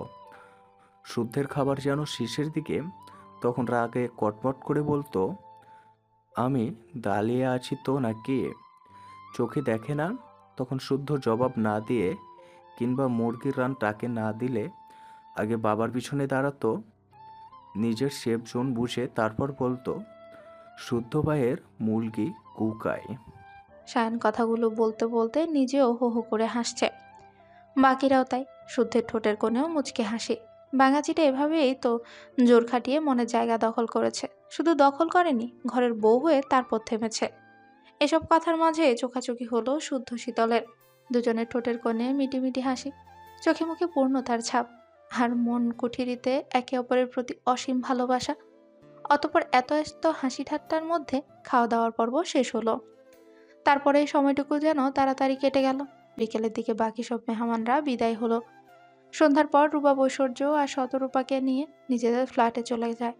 শুদ্ধের খাবার যেন শেষের দিকে, তখন রাগে কটমট করে বলতো, আমি দাঁড়িয়ে আছি তো নাকি, চোখে দেখে না? তখন শুদ্ধ জবাব না দিয়ে কিংবা মুরগির রান তাকে না দিলে আগে বাবার পিছনে দাঁড়াতো, নিজের সেফ জোন বুঝে তারপর বলতো, শুদ্ধ ভাইয়ের মুরগি কুকায়। সায়ন কথাগুলো বলতে বলতে নিজেও হো হো করে হাসছে। বাকিরাও তাই। শুদ্ধের ঠোঁটের কোণেও মুচকে হাসি। বাঙাচিটা এভাবেই তো জোর খাটিয়ে মনের জায়গা দখল করেছে। শুধু দখল করেনি, ঘরের বউ হয়ে তারপর থেমেছে। এসব কথার মাঝে চোখাচোখি হলো শুদ্ধ শীতলের। দুজনের ঠোঁটের কোণে মিটিমিটি হাসি, চোখে মুখে পূর্ণতার ছাপ, আর মন কুঠিরিতে একে অপরের প্রতি অসীম ভালোবাসা। অতঃপর এত এত হাসি ঠাট্টার মধ্যে খাওয়া দাওয়ার পর্ব শেষ হলো। তারপরে এই সময়টুকু যেন তাড়াতাড়ি কেটে গেল। বিকেলের দিকে বাকি সব মেহমানরা বিদায় হলো। সন্ধ্যার পর রূপা, ঐশ্বর্য আর শতরূপাকে নিয়ে নিজেদের ফ্ল্যাটে চলে যায়।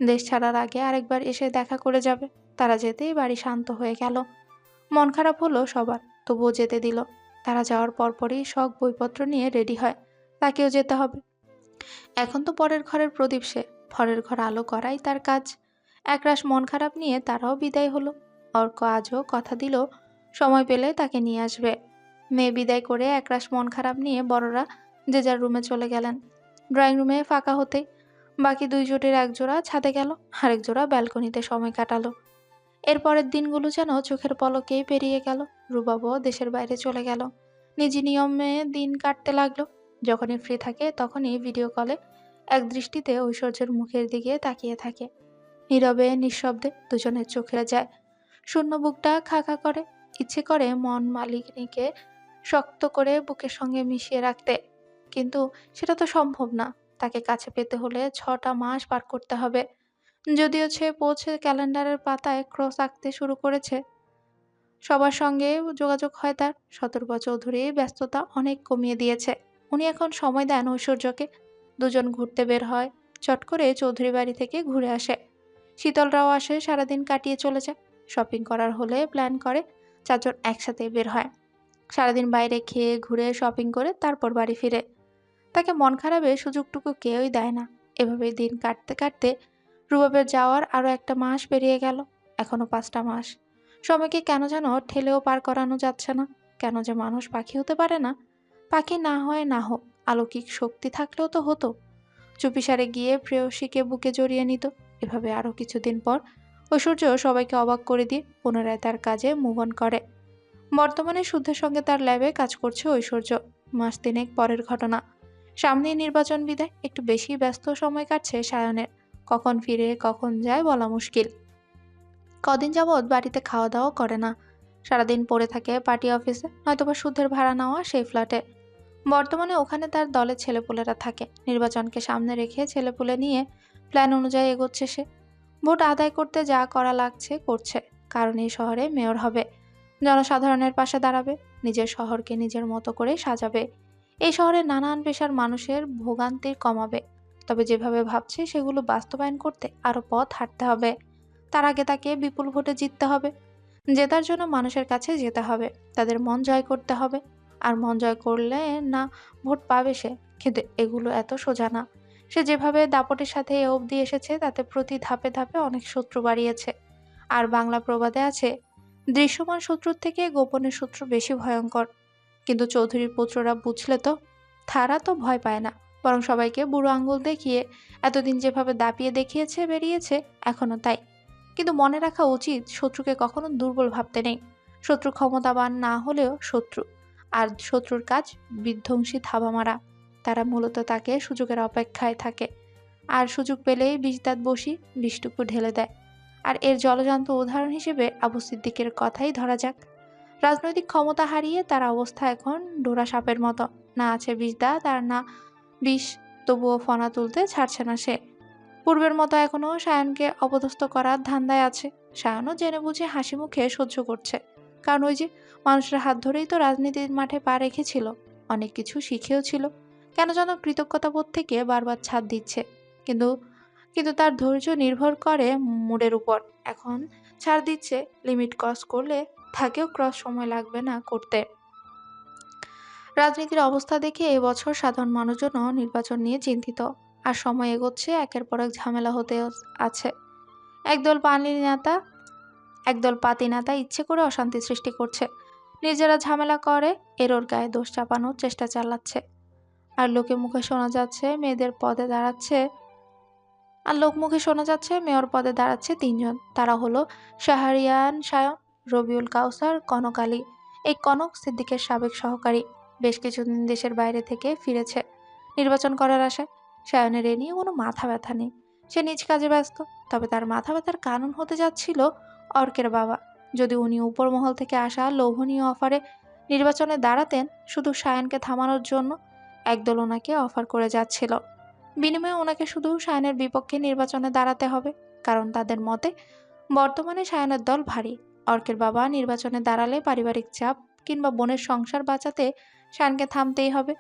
দেশ ছাড়ার আগে আরেকবার এসে দেখা করে যাবে। তারা যেতেই বাড়ি শান্ত হয়ে গেল। মন খারাপ হলো সবার, তবুও যেতে দিল। তারা যাওয়ার পরপরই শখ বইপত্র নিয়ে রেডি হয়, তাকেও যেতে হবে। এখন তো পরের ঘরের প্রদীপ সে, পরের ঘর আলো করাই তার কাজ। একরাশ মন খারাপ নিয়ে তারাও বিদায় হলো। অর্ক আজও কথা দিল সময় পেলে তাকে নিয়ে আসবে। মেয়ে বিদায় করে একরাশ মন খারাপ নিয়ে বড়রা যে যার রুমে চলে গেলেন। ড্রয়িং রুমে ফাঁকা হতেই বাকি দুই জোটের একজোড়া ছাদে গেল, আরেক জোড়া ব্যালকনিতে সময় কাটালো। এরপরের দিনগুলো যেন চোখের পলকেই পেরিয়ে গেল। রুবাবও দেশের বাইরে চলে গেল, নিজ নিয়মে দিন কাটতে লাগলো। যখনই ফ্রি থাকে তখনই ভিডিও কলে এক দৃষ্টিতে ঐশ্বর্যের মুখের দিকে তাকিয়ে থাকে। নীরবে নিঃশব্দে দুজনের চোখে যায়। শূন্য বুকটা খা খা করে, ইচ্ছে করে মন মালিনীকে শক্ত করে বুকের সঙ্গে মিশিয়ে রাখতে, কিন্তু সেটা তো সম্ভব না। তাকে কাছে পেতে হলে 6টা মাস পার করতে হবে। যদিও সে পৌঁছে ক্যালেন্ডারের পাতায় ক্রস আঁকতে শুরু করেছে। সবার সঙ্গে যোগাযোগ হয় তার। শতরূপা চৌধুরী ব্যস্ততা অনেক কমিয়ে দিয়েছে। উনি এখন সময় দেন ঐশ্বর্যকে। দুজন ঘুরতে বের হয়, চট করে চৌধুরী বাড়ি থেকে ঘুরে আসে। শীতলরাও আসে, সারাদিন কাটিয়ে চলে যায়। শপিং করার হলে প্ল্যান করে, চারজন একসাথে বের হয়। সারাদিন বাইরে খেয়ে ঘুরে শপিং করে তারপর বাড়ি ফিরে। তাকে মন খারাপের সুযোগটুকু কেউই দেয় না। এভাবে দিন কাটতে কাটতে রুবাবের যাওয়ার আরও একটা মাস পেরিয়ে গেল। এখনো 5টা মাস। সময়কে কেন যেন ঠেলেও পার করানো যাচ্ছে না। কেন যে মানুষ পাখি হতে পারে না? পাখি না হয় না হোক, অলৌকিক শক্তি থাকলেও তো হতো। চুপিসারে গিয়ে প্রেয়সীকে বুকে জড়িয়ে নিত। এভাবে আরও কিছুদিন পর ঐশ্বর্য সবাইকে অবাক করে দিয়ে পুনরায় তার কাজে মুভ অন করে। বর্তমানে শুদ্ধের সঙ্গে তার ল্যাবে কাজ করছে ঐশ্বর্য। মাস 3 পরের ঘটনা। সামনেই নির্বাচন বিদায়, একটু বেশি ব্যস্ত সময় কাটছে সায়নের। কখন ফিরে কখন যায় বলা মুশকিল। কদিন যাবৎ বাড়িতে খাওয়া দাওয়া করে না। সারাদিন পড়ে থাকে পার্টি অফিসে, নয়তোবা শুদ্ধের ভাড়া নেওয়া সেই ফ্ল্যাটে। বর্তমানে ওখানে তার দলের ছেলেপুলেরা থাকে। নির্বাচনকে সামনে রেখে ছেলেপুলে নিয়ে প্ল্যান অনুযায়ী এগোচ্ছে সে। ভোট আদায় করতে যা করা লাগছে করছে, কারণ এই শহরে মেয়র হবে, জনসাধারণের পাশে দাঁড়াবে, নিজের শহরকে নিজের মতো করে সাজাবে, এই শহরের নানান পেশার মানুষের ভোগান্তি কমাবে। তবে যেভাবে ভাবছে সেগুলো বাস্তবায়ন করতে আরো পথ হাঁটতে হবে। তার আগে তাকে বিপুল ভোটে জিততে হবে। জেতার জন্য মানুষের কাছে যেতে হবে, তাদের মন জয় করতে হবে। আর মন জয় করলে না ভোট পাবে সে, কিন্তু এগুলো এত সোজা না। সে যেভাবে দাপটের সাথে এ অবধি এসেছে তাতে প্রতি ধাপে ধাপে অনেক শত্রু বাড়িয়েছে। আর বাংলা প্রবাদে আছে, দৃশ্যমান শত্রুর থেকে গোপনের শত্রু বেশি ভয়ঙ্কর। কিন্তু চৌধুরীর পুত্ররা বুঝলে তো, তারা তো ভয় পায় না, বরং সবাইকে বুড়ো আঙ্গুল দেখিয়ে এতদিন যেভাবে দাপিয়ে দেখিয়েছে বেরিয়েছে, এখনো তাই। কিন্তু মনে রাখা উচিত, শত্রুকে কখনো দুর্বল ভাবতে নেই। শত্রু ক্ষমতাবান না হলেও শত্রু, আর শত্রুর কাজ বিধ্বংসী থাবা মারা। তারা মূলত তাকে সুযোগের অপেক্ষায় থাকে, আর সুযোগ পেলেই বিষদাঁত বসি বিষটুকু ঢেলে দেয়। আর এর জলজান্ত উদাহরণ হিসেবে আবু সিদ্দিকের কথাই ধরা যাক। রাজনৈতিক ক্ষমতা হারিয়ে তার অবস্থা এখন ডোরা সাপের মতো, না আছে বিষদাঁত আর না বিষ, তবুও ফনা তুলতে ছাড়ছে না সে। পূর্বের মতো এখনো সায়নকে অপদস্থ করার ধান্দায় আছে। সায়নও জেনে বুঝে হাসি মুখে সহ্য করছে, কারণ ওই যে মানুষের হাত ধরেই তো রাজনীতির মাঠে পা রেখেছিল, অনেক কিছু শিখেও ছিল। কেন যেন কৃতজ্ঞতাবোধ থেকে বারবার ছাদ দিচ্ছে, কিন্তু কিন্তু তার ধৈর্য নির্ভর করে মুডের উপর। এখন ছাড় দিচ্ছে, লিমিট ক্রস করলে তাকেও ক্রস সময় লাগবে না করতে। রাজনীতির অবস্থা দেখে এবছর সাধারণ মানুষজনও নির্বাচন নিয়ে চিন্তিত। আর সময় এগোচ্ছে, একের পর এক ঝামেলা হতে আছে। একদল পাতি নেতা ইচ্ছে করে অশান্তি সৃষ্টি করছে, নিজেরা ঝামেলা করে এরোর গায়ে দোষ চাপানোর চেষ্টা চালাচ্ছে। আর লোকে মুখে শোনা যাচ্ছে মেয়র পদে দাঁড়াচ্ছে তিনজন। তারা হলো শাহরিয়ার সায়ন, রবিউল কাউসার, কনক আলী। এই কনক সিদ্দিকের সাবেক সহকারী, বেশ কিছুদিন দেশের বাইরে থেকে ফিরেছে নির্বাচন করার আশায়। সায়নের এ নিয়ে কোনো মাথা ব্যথা নেই, সে নিজ কাজে ব্যস্ত। তবে তার মাথা ব্যথার কারণ হতে যাচ্ছিল অর্কের বাবা। যদি উনি উপর মহল থেকে আসা লোভনীয় অফারে নির্বাচনে দাঁড়াতেন শুধু সায়নকে থামানোর জন্য, একদল ওনাকে অফার করে যাচ্ছিল। বিনিময়ে ওনাকে শুধু সায়নের বিপক্ষে নির্বাচনে দাঁড়াতে হবে, কারণ তাদের মতে বর্তমানে সায়নের দল ভারী। অর্কের বাবা নির্বাচনে দাঁড়ালে পারিবারিক চাপ কিংবা বোনের সংসার বাঁচাতে সায়নকে থামতেই হবে।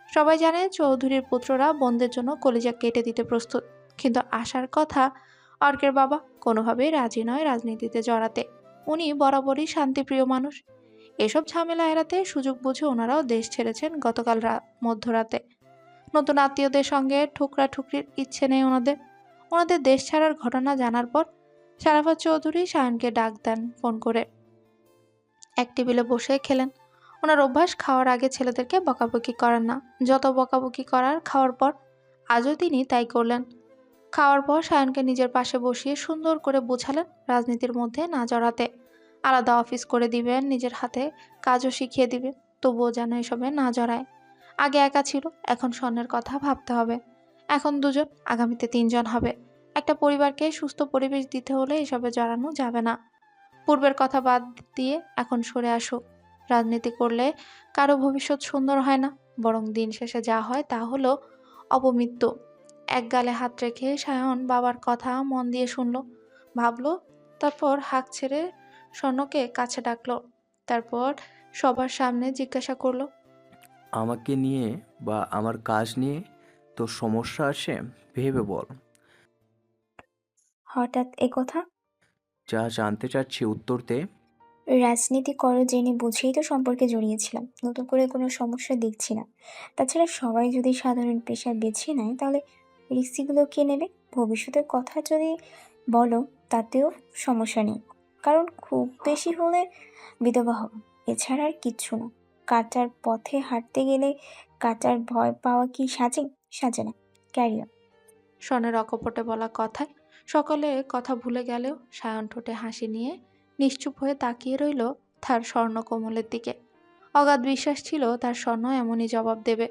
সবাই জানে চৌধুরীর পুত্ররা বোনদের জন্য কলিজা কেটে দিতে প্রস্তুত, কিন্তু আশার কথা অর্কের বাবা কোনোভাবেই রাজি নয় রাজনীতিতে জড়াতে। উনি বরাবরই শান্তিপ্রিয় মানুষ। এসব ঝামেলা এড়াতে সুযোগ বুঝে ওনারাও দেশ ছেড়েছেন গতকাল মধ্যরাতে। নতুন আত্মীয়দের সঙ্গে ঠুকরির ইচ্ছে নেই ওনাদের। ওনাদের দেশ ছাড়ার ঘটনা জানার পর শারাফত চৌধুরী সায়নকে ডাক দেন ফোন করে। এক টেবিলে বসে খেলেন। ওনার অভ্যাস খাওয়ার আগে ছেলেদেরকে বকাবকি করেন না, যত বকাবকি করার খাওয়ার পর। আজও তিনি তাই করলেন। খাওয়ার পর সায়নকে নিজের পাশে বসিয়ে সুন্দর করে বোঝালেন রাজনীতির মধ্যে না জড়াতে, আলাদা অফিস করে দিবেন, নিজের হাতে কাজও শিখিয়ে দিবেন, তবুও যেন এসবে না জড়ায়। আগে একা ছিল, এখন স্বর্ণের কথা ভাবতে হবে। এখন দুজন, আগামীতে তিনজন হবে। একটা পরিবারকে সুস্থ পরিবেশ দিতে হলে এসবে জড়ানো যাবে না। পূর্বের কথা বাদ দিয়ে এখন সরে আসুক। রাজনীতি করলে কারো ভবিষ্যৎ সুন্দর হয় না, বরং দিন শেষে যা হয় তা হলো অপমৃত্যু। এক গালে হাত রেখে সায়ন বাবার কথা মন দিয়ে শুনল, ভাবলো, তারপর হাঁক ছেড়ে স্বর্ণকে কাছে ডাকলো। তারপর সবার সামনে জিজ্ঞাসা করলো, আমাকে নিয়ে বা আমার কাজ নিয়ে তোর সমস্যা আছে? ভেবে বল। হঠাৎ এ কথা? যা জানতে চাচ্ছি উত্তর দে। রাজনীতি করো জেনে বুঝেই তো সম্পর্কে জড়িয়েছিলাম, নতুন করে কোনো সমস্যা দেখছি না। তাছাড়া সবাই যদি সাধারণ পেশা বেছে নেয় তাহলে রিস্কগুলো কে নেবে? ভবিষ্যতের কথা যদি বলো তাতেও সমস্যা নেই, কারণ খুব বেশি হলে বিধবা হব, এছাড়া আর কিচ্ছু না। কাঁটার পথে হাঁটতে গেলে কাঁটার ভয় পাওয়া কি সাজে না। ক্যারিয়ার। স্বর্ণের অকপটে বলা কথায় সকলে কথা ভুলে গেলেও সায়ন ঠোঁটে হাসি নিয়ে নিশ্চুপ হয়ে তাকিয়ে রইল তার স্বর্ণ কোমলের দিকে। অগাধ বিশ্বাস ছিল তার স্বর্ণ এমনই জবাব দেবে।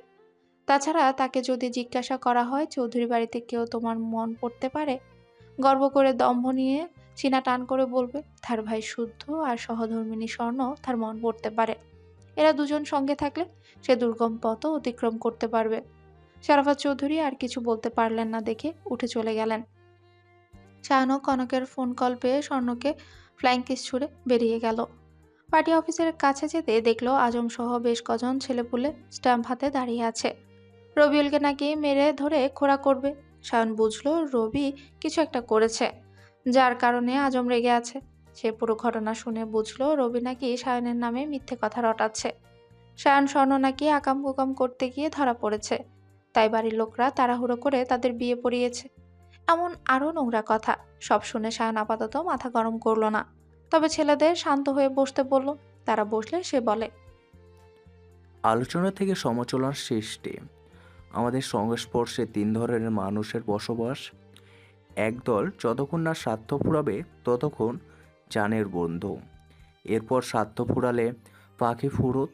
তাছাড়া তাকে যদি জিজ্ঞাসা করা হয়, চৌধুরী বাড়িতে কেউ তোমার মন পড়তে পারে, গর্ব করে দম্ভ নিয়ে সিনা টান করে বলবে তার ভাই শুদ্ধ আর সহধর্মিণী স্বর্ণ তার মন পড়তে পারে। এরা দুজন সঙ্গে থাকলে সে দুর্গম পথও অতিক্রম করতে পারবে। শারাফাত চৌধুরী আর কিছু বলতে পারলেন না দেখে উঠে চলে গেলেন। শাহানও কনকের ফোন কল পেয়ে স্বর্ণকে ফ্লাইং কিস ছুড়ে বেরিয়ে গেল। পার্টি অফিসের কাছে যেতে দেখলো আজম সহ বেশ কজন ছেলেপুলে স্ট্যাম্প হাতে দাঁড়িয়ে আছে। রবিউলকে নাকি মেরে ধরে খোঁড়া করবে। শায়ন বুঝলো রবি কিছু একটা করেছে, যার কারণে আজম রেগে আছে। সে পুরো ঘটনা শুনে বুঝলো রবি নাকি শায়নের নামে মিথ্যে কথা রটাচ্ছে। শায়ন স্বর্ণ নাকি আকাম কুকাম করতে গিয়ে ধরা পড়েছে, তাই বাড়ির লোকরা তাড়াহুড়ো করে তাদের বিয়ে পড়িয়েছে। এমন আরও নোংরা কথা সব শুনে শায়ন আপাতত মাথা গরম করলো না, তবে ছেলেদের শান্ত হয়ে বসতে বলল। তারা বসলে সে বলে, আলোচনা থেকে সমালোচনার সৃষ্টি। আমাদের সংস্পর্শে 3 ধরনের মানুষের বসবাস। একদল যতক্ষণ না স্বার্থ ফুরাবে ততক্ষণ জানের বন্ধু, এরপর স্বার্থ ফুরালে পাখি ফুরুত।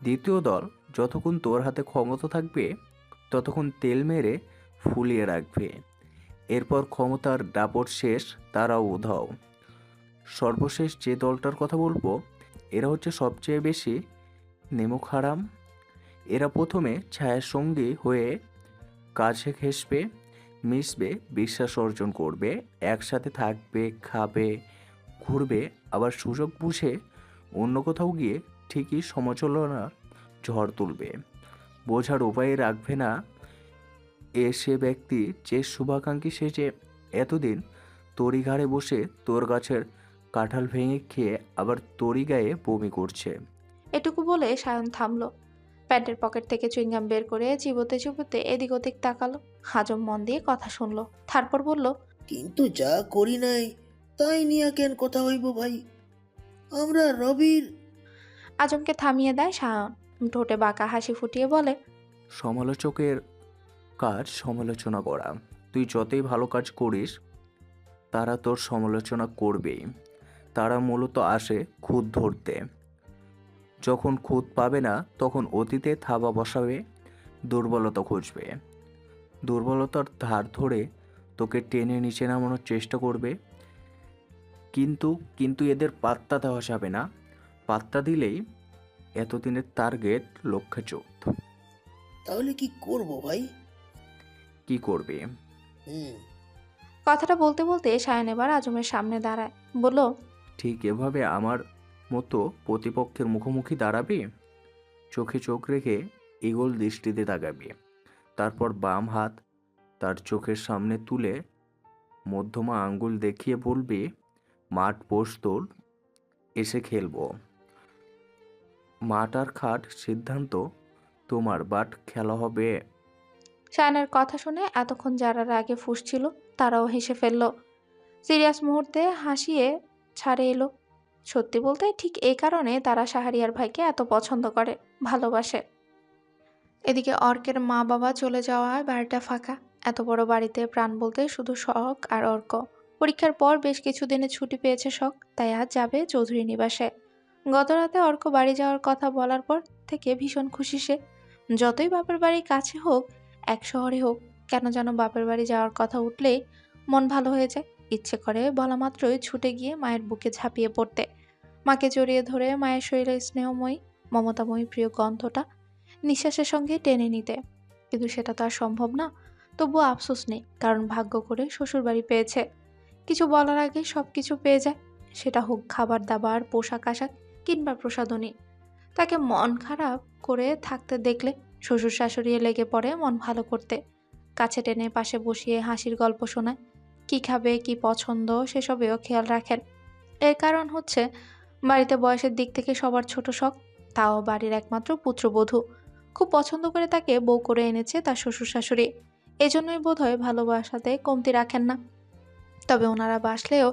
দ্বিতীয় দল যতক্ষণ তোর হাতে ক্ষমতা থাকবে ততক্ষণ তেল মেরে ফুলিয়ে রাখবে, এরপর ক্ষমতার দাপট শেষ, তারাও উধাও। সর্বশেষ যে দলটার কথা বলবো, এরা হচ্ছে সবচেয়ে বেশি নেমুখ হারাম। এরা প্রথমে ছায়ার সঙ্গী হয়ে কাছে ঘেঁষবে, মিশবে, বিশ্বাস অর্জন করবে, একসাথে থাকবে, খাবে, ঘুরবে, আবার সুযোগ বুঝে অন্য কোথাও গিয়ে ঠিকই সমালোচনার ঝড় তুলবে। বোঝার উপায় রাখবে না সে ব্যক্তি যে শুভাকাঙ্ক্ষী সেজে এতদিন তরি ঘাড়ে বসে তোর গাছের কাঁঠাল ভেঙে খেয়ে আবার তরি গায়ে বমি করছে। এটুকু বলে শায়ন থামলো। প্যান্টের পকেট থেকে চুইংগাম বের করে চিবোতে চিবোতে এদিক ওদিক তাকালো। আজম মন দিয়ে কথা শুনলো, তারপর বলল, কিন্তু যা করি নাই তাই নিয়ে কেন কথা হইব ভাই? আমরা রবির আজমকে থামিয়ে দেয় শায়ন। ঠোঁটে বাঁকা হাসি ফুটিয়ে বলে, সমালোচকের কাজ সমালোচনা করা। তুই যতই ভালো কাজ করিস তারা তোর সমালোচনা করবেই। তারা মূলত আসে খুঁত ধরতে। যখন খুঁত পাবে না তখন অতীতে থাবা বসাবে, দুর্বলতা খুঁজবে, দুর্বলতার ধার ধরে তোকে টেনে নিচে নামানোর চেষ্টা করবে। কিন্তু এদের পাত্তা দেওয়া যাবে না। পাত্তা দিলেই এতদিনের টার্গেট লক্ষ্যচ্যুত। তাহলে কি করব ভাই? কি করবে? কথাটা বলতে বলতে শায়ন এবার আজমের সামনে দাঁড়ায়, বলল, ঠিক এভাবে আমার মতো প্রতিপক্ষের মুখোমুখি দাঁড়াবি, চোখে চোখ রেখে ঈগল দৃষ্টিতে তাকাবি, তারপর বাম হাত তার চোখের সামনে তুলে মধ্যমা আঙ্গুল দেখিয়ে বলবি, মাঠ প্রস্তুত, এসে খেলবো। মাঠ আর খাট সিদ্ধান্ত তোমার, বাট খেলা হবে। শায়নের কথা শুনে এতক্ষণ যারা রাগে ফুঁসছিল তারাও হেসে ফেলল। সিরিয়াস মুহূর্তে হাসিয়ে ছাড়ে এলো। সত্যি বলতে ঠিক এই কারণে তারা শাহরিয়ার ভাইকে এত পছন্দ করে, ভালোবাসে। এদিকে অর্কের মা বাবা চলে যাওয়ায় বাড়িটা ফাঁকা। এত বড় বাড়িতে প্রাণ বলতে শুধু শখ আর অর্ক। পরীক্ষার পর বেশ কিছুদিনের ছুটি পেয়েছে শখ, তাই আজ যাবে চৌধুরী নিবাসে। গত রাতে অর্ক বাড়ি যাওয়ার কথা বলার পর থেকে ভীষণ খুশি সে। যতই বাপের বাড়ি কাছে হোক, এক শহরে হোক, কেন যেন বাপের বাড়ি যাওয়ার কথা উঠলেই মন ভালো হয়ে যায়। ইচ্ছে করে বলা মাত্রই ছুটে গিয়ে মায়ের বুকে ঝাঁপিয়ে পড়তে, মাকে জড়িয়ে ধরে মায়ের শরীরে স্নেহময়ী মমতাময়ী প্রিয় গন্ধটা নিঃশ্বাসের সঙ্গে টেনে নিতে। কিন্তু সেটা তো আর সম্ভব না। তবুও আফসোস নেই, কারণ ভাগ্য করে শ্বশুর বাড়ি পেয়েছে। কিছু বলার আগে সব কিছু পেয়ে যায়, সেটা হোক খাবার দাবার, পোশাক আশাক কিংবা প্রসাধনী। তাকে মন খারাপ করে থাকতে দেখলে শ্বশুর শাশুড়ি লেগে পড়ে মন ভালো করতে। কাছে টেনে পাশে বসিয়ে হাসির গল্প শোনায়, কি খাবে কি পছন্দ সেসবেও খেয়াল রাখেন। এর কারণ হচ্ছে বাড়িতে বয়সের দিক থেকে সবার ছোট শখ, তাও বাড়ির একমাত্র পুত্রবধূ। খুব পছন্দ করে তাকে বউ করে এনেছে তার শ্বশুর শাশুড়ি। এজন্যই বোধহয় ভালোবাসাতে কমতি রাখেন না। তবে ওনারা বাসলেও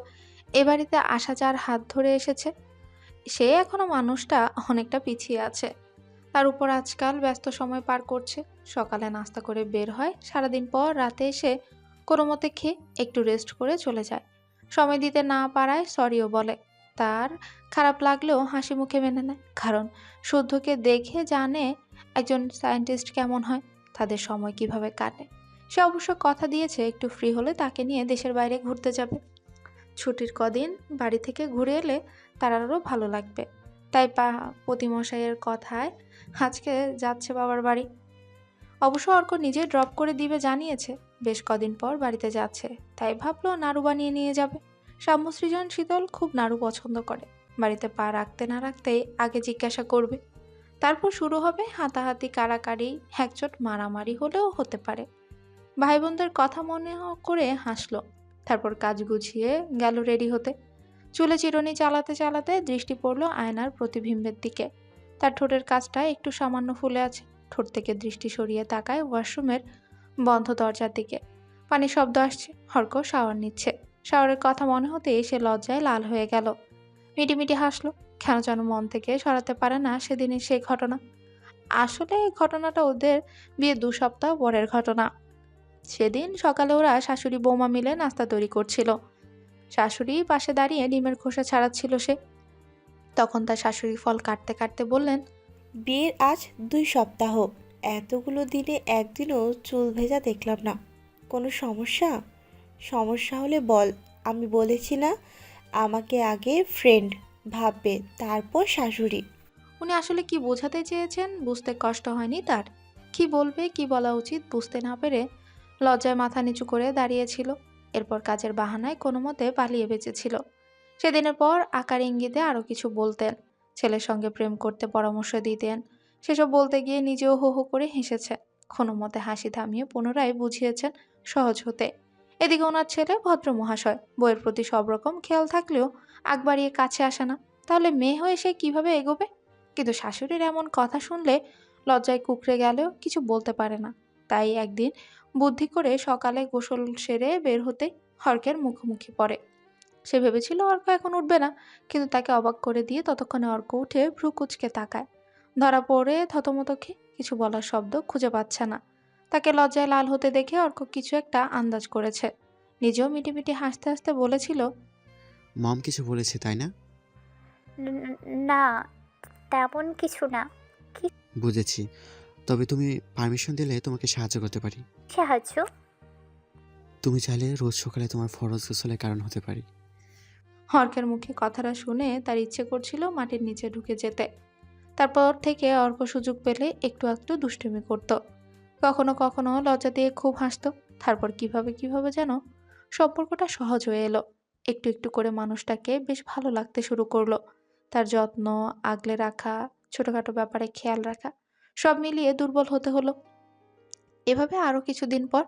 এ বাড়িতে আসা যার হাত ধরে এসেছে, সে এখনো মানুষটা অনেকটা পিছিয়ে আছে। তার উপর আজকাল ব্যস্ত সময় পার করছে। সকালে নাস্তা করে বের হয়, সারাদিন পর রাতে এসে কোনো মতে খেয়ে একটু রেস্ট করে চলে যায়। সময় দিতে না পারায় সরিও বলে। তার খারাপ লাগলেও হাসি মুখে মেনে নেয়, কারণ শুদ্ধকে দেখে জানে একজন সায়েন্টিস্ট কেমন হয়, তাদের সময় কিভাবে কাটে। সে অবশ্য কথা দিয়েছে একটু ফ্রি হলে তাকে নিয়ে দেশের বাইরে ঘুরতে যাবে। ছুটির কদিন বাড়ি থেকে ঘুরে এলে তার আরও ভালো লাগবে। তাই প্রতিমশাইয়ের কথায় আজকে যাচ্ছে বাবার বাড়ি। অবশ্য অর্ক নিজে ড্রপ করে দিবে জানিয়েছে। বেশ কদিন পর বাড়িতে যাচ্ছে, তাই ভাবলো নাড়ু বানিয়ে নিয়ে যাবে। সাম্য সৃজন শীতল খুব নাড়ু পছন্দ করে। বাড়িতে পা রাখতে না রাখতেই আগে জিজ্ঞাসা করবে, তারপর শুরু হবে হাতাহাতি, কাড়াকাড়ি, একচোট মারামারি হলেও হতে পারে। ভাই বোনদের কথা মনে করে হাসলো। তারপর কাজ গুছিয়ে গেল রেডি হতে। চুলে চিরুনি চালাতে চালাতে দৃষ্টি পড়ল আয়নার প্রতিবিম্বের দিকে। তার ঠোঁটের কাছটা একটু সামান্য ফুলে আছে। ঠোঁট থেকে দৃষ্টি সরিয়ে তাকায় ওয়াশরুমের বন্ধ দরজার দিকে। পানির শব্দ আসছে। অর্ক শাওয়ার নিচ্ছে। শাওয়ারের কথা মনে হতেই সে লজ্জায় লাল হয়ে গেল। মিটিমিটি হাসলো। কেন যেন মন থেকে সরাতে পারে না সেদিনের সেই ঘটনা। আসলে এই ঘটনাটা ওদের বিয়ে 2 সপ্তাহ পরের ঘটনা। সেদিন সকালে ওরা শাশুড়ি বৌমা মিলে নাস্তা তৈরি করছিল। শাশুড়ি পাশে দাঁড়িয়ে ডিমের খোসা ছাড়াচ্ছিল সে। তখন তার শাশুড়ি ফল কাটতে কাটতে বললেন, বিয়ের আজ 2 সপ্তাহ, এতগুলো দিনে একদিনও চুল ভেজা দেখলাম না। কোনো সমস্যা? সমস্যা হলে বল। আমি বলেছি না, আমাকে আগে ফ্রেন্ড ভাববে, তারপর শাশুড়ি। উনি আসলে কি বোঝাতে চেয়েছেন বুঝতে কষ্ট হয়নি তার। কি বলবে, কি বলা উচিত বুঝতে না পেরে লজ্জায় মাথা নিচু করে দাঁড়িয়েছিল। এরপর কাজের বাহানায় কোনো মতে পালিয়ে বেঁচেছিল। সেদিনের পর আকার ইঙ্গিতে আরও কিছু বলতেন। ছেলের সঙ্গে প্রেম করতে পরামর্শ দিতেন। সেসব বলতে গিয়ে নিজেও হো হো করে হেসেছে। কোনো মতে হাসি থামিয়ে পুনরায় বুঝিয়েছেন সহজ হতে। এদিকে ওনার ছেলে ভদ্র মহাশয়, বইয়ের প্রতি সব রকম খেয়াল থাকলেও আগ বাড়িয়ে কাছে আসে না। তাহলে মেয়ে হয়ে সে কিভাবে এগোবে? কিন্তু শাশুড়ির এমন কথা শুনলে লজ্জায় কুঁকড়ে গেলেও কিছু বলতে পারে না। তাই একদিন বুদ্ধি করে সকালে গোসল সেরে বের হতে অর্কের মুখোমুখি পড়ে। সে ভেবেছিল অর্ক এখন উঠবে না, কিন্তু তাকে অবাক করে দিয়ে ততক্ষণে অর্ক উঠে ভ্রু কুচকে তাকায়। ধরা পড়ে থতমত খেয়ে কিছু বলার শব্দ খুঁজে পাচ্ছে না। তাকে লজ্জায় লাল হতে দেখে অর্ক কিছু একটা আন্দাজ করেছে। নিজেও মিটিমিটি হাসতে হাসতে বলেছিল, মম কিছু বলেছে তাই না? না, তেমন কিছু না। কি বুঝেছি। তবে তুমি পারমিশন দিলে তোমাকে সাহায্য করতে পারি। সাহায্য? তুমি চাইলে রোজ সকালে তোমার ফরজ গোসলের কারণ হতে পারি। অর্কের মুখে কথাটা শুনে তার ইচ্ছে করছিল মাটির নিচে ঢুকে যেতে। তারপর থেকে অর্ক সুযোগ পেলে একটু একটু দুষ্টুমি করত। কখনো কখনো লজ্জা দিয়ে খুব হাসতো। তারপর কিভাবে কিভাবে যেন সম্পর্কটা সহজ হয়ে এলো। একটু একটু করে মানুষটাকে বেশ ভালো লাগতে শুরু করলো। তার যত্ন, আগলে রাখা, ছোটখাটো ব্যাপারে খেয়াল রাখা, সব মিলিয়ে দুর্বল হতে হলো। এভাবে আরো কিছুদিন পর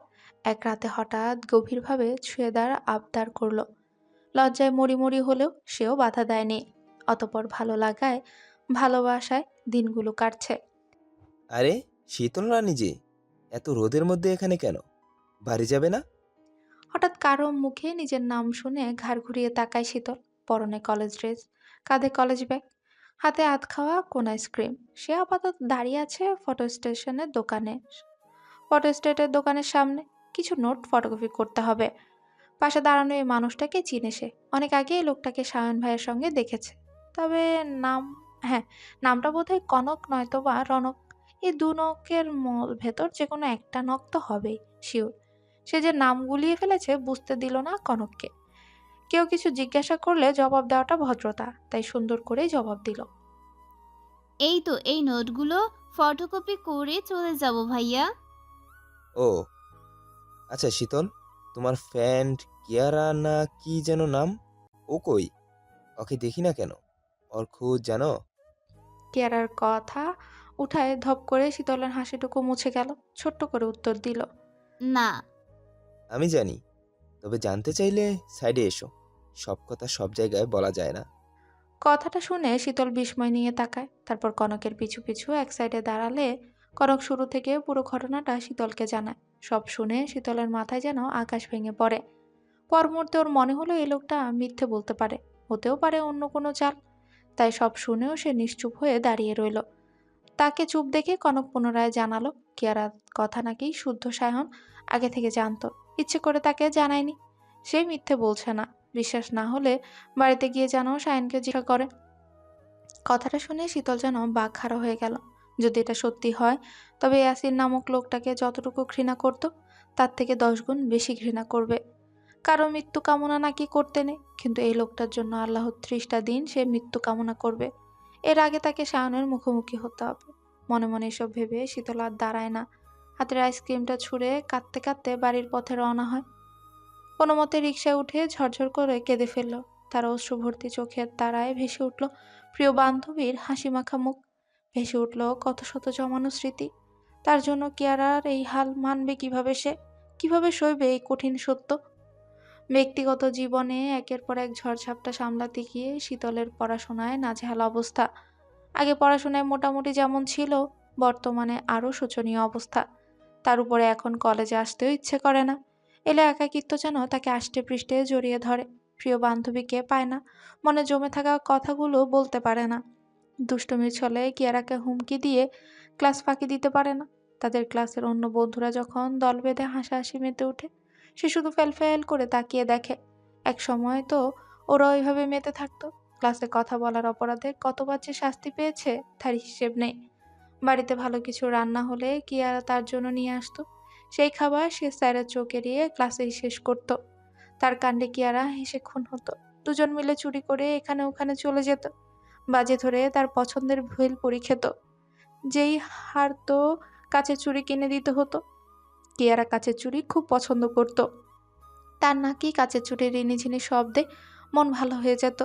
এক রাতে হঠাৎ গভীরভাবে ছুঁয়ে দেওয়ার আবদার করলো। লজ্জায় মরি মরি হলেও সেও বাধা দেয়নি। অতপর ভালো লাগায়, ভালোবাসায় দিনগুলো কাটছে। আরে, শীতল রানী যে, এত রোদের মধ্যে এখানে কেন? বাড়ি যাবে না? হঠাৎ কারো মুখে নিজের নাম শুনে ঘাড় ঘুরিয়ে তাকায় শীতল। পরনে কলেজ ড্রেস, কাঁধে কলেজ ব্যাগ, হাতে আধ খাওয়া কোন আইসক্রিম। সে আপাতত দাঁড়িয়ে আছে ফটোস্টেটের দোকানের সামনে। কিছু নোট ফটোকপি করতে হবে। পাশে দাঁড়ানো এই মানুষটাকে চিনে সে। অনেক আগে এই লোকটাকে সায়ন ভাইয়ের সঙ্গে দেখেছে। তবে নাম, হ্যাঁ, নামটা বোধহয় কনক নয়তো বা রনক। এই 2 নকের ভেতর যে কোনো একটা নক তো হবেই, শিওর। সে যে নাম গুলিয়ে ফেলেছে বুঝতে দিল না কনককে। কেউ কিছু জিজ্ঞাসা করলে জবাব দেওয়াটা ভদ্রতা, তাই সুন্দর করেই জবাব দিল। এই তো, এই নোটগুলো ফটোকপি করে চলে যাব ভাইয়া। ও আচ্ছা শীতল, তোমার ফ্রেন্ড কিয়ারা না কি যেন নাম, ও কই? ওকে দেখি না কেন? ওর খোঁজ জানো? কেয়ারার কথা উঠায় ধপ করে শীতলের হাসিটুকু মুছে গেল। ছোট্ট করে উত্তর দিল, না। আমি জানি, তবে জানতে চাইলে সাইডে এসো। সব কথা সব জায়গায় বলা যায় না। কথাটা শুনে শীতল বিস্ময় নিয়ে তাকায়। তারপর কনকের পিছু পিছু এক সাইডে দাঁড়ালে কনক শুরু থেকে পুরো ঘটনাটা শীতলকে জানায়। সব শুনে শীতলের মাথায় যেন আকাশ ভেঙে পড়ে। পর মুহূর্তে ওর মনে হলো এই লোকটা মিথ্যে বলতে পারে, হতেও পারে অন্য কোনো চাল। তাই সব শুনেও সে নিশ্চুপ হয়ে দাঁড়িয়ে রইল। তাকে চুপ দেখে কনক পুনরায় জানালো কিয়ারার কথা নাকি শুদ্ধ সায়ন আগে থেকে জানতো, ইচ্ছে করে তাকে জানায়নি। সে মিথ্যে বলছে না। বিশ্বাস না হলে বাড়িতে গিয়ে যেন সায়নকে জিজ্ঞাসা করে। কথাটা শুনে শীতল যেন বাক হারা হয়ে গেল। যদি এটা সত্যি হয়, তবে ইয়াসিন নামক লোকটাকে যতটুকু ঘৃণা করত তার থেকে 10 গুণ বেশি ঘৃণা করবে। কারো মৃত্যু কামনা নাকি করতে নেই, কিন্তু এই লোকটার জন্য আল্লাহর 30টা দিন সে মৃত্যু কামনা করবে। এর আগে তাকে শাওনের মুখোমুখি হতে হবে। মনে মনে এসব ভেবে শীতল আর দাঁড়ায় না, হাতের আইসক্রিমটা ছুঁড়ে কাঁদতে কাঁদতে বাড়ির পথে রওনা হয়। কোনো মতে রিকশায় উঠে ঝরঝর করে কেঁদে ফেলল। তার অশ্রুভর্তি চোখের তারায় ভেসে উঠল প্রিয় বান্ধবীর হাসিমাখা মুখ, ভেসে উঠল কত শত জমানো স্মৃতি। তার জন্য কিয়ারার এই হাল মানবে কিভাবে সে? কিভাবে সইবে এই কঠিন সত্য? ব্যক্তিগত জীবনে একের পর এক ঝড়ঝাপটা সামলাতে গিয়ে শীতলের পড়াশোনায় নাজেহাল অবস্থা। আগে পড়াশোনায় মোটামুটি যেমন ছিল, বর্তমানে আরও শোচনীয় অবস্থা। তার উপরে এখন কলেজে আসতেও ইচ্ছে করে না। এলে একাকিত্ব যেন তাকে আষ্টে পৃষ্ঠে জড়িয়ে ধরে। প্রিয় বান্ধবীকে পায় না, মনে জমে থাকা কথাগুলো বলতে পারে না। দুষ্টুমির ছলে কিয়ারাকে হুমকি দিয়ে ক্লাস ফাঁকি দিতে পারে না। তাদের ক্লাসের অন্য বন্ধুরা যখন দল বেঁধে হাসাহাসি মেতে ওঠে, সে শুধু ফ্যাল করে তাকিয়ে দেখে। এক সময় তো ওরা ওইভাবে মেতে থাকতো। ক্লাসে কথা বলার অপরাধে কতবার যে শাস্তি পেয়েছে তার হিসেব নেই। বাড়িতে ভালো কিছু রান্না হলে কিয়ারা তার জন্য নিয়ে আসতো। সেই খাবার সে স্যারের চোখ এড়িয়ে ক্লাসেই শেষ করত। তার কাণ্ডে কিয়ারা হেসে খুন হতো। দুজন মিলে চুরি করে এখানে ওখানে চলে যেত। বাজে ধরে তার পছন্দের ভেলপুরি খেত। যেই হারতো কাচের চুড়ি কিনে দিতে হতো। কিয়ারা কাচের চুড়ি খুব পছন্দ করত। তার নাকি কাচের চুড়ির রিনিঝিনি শব্দে মন ভালো হয়ে যেত।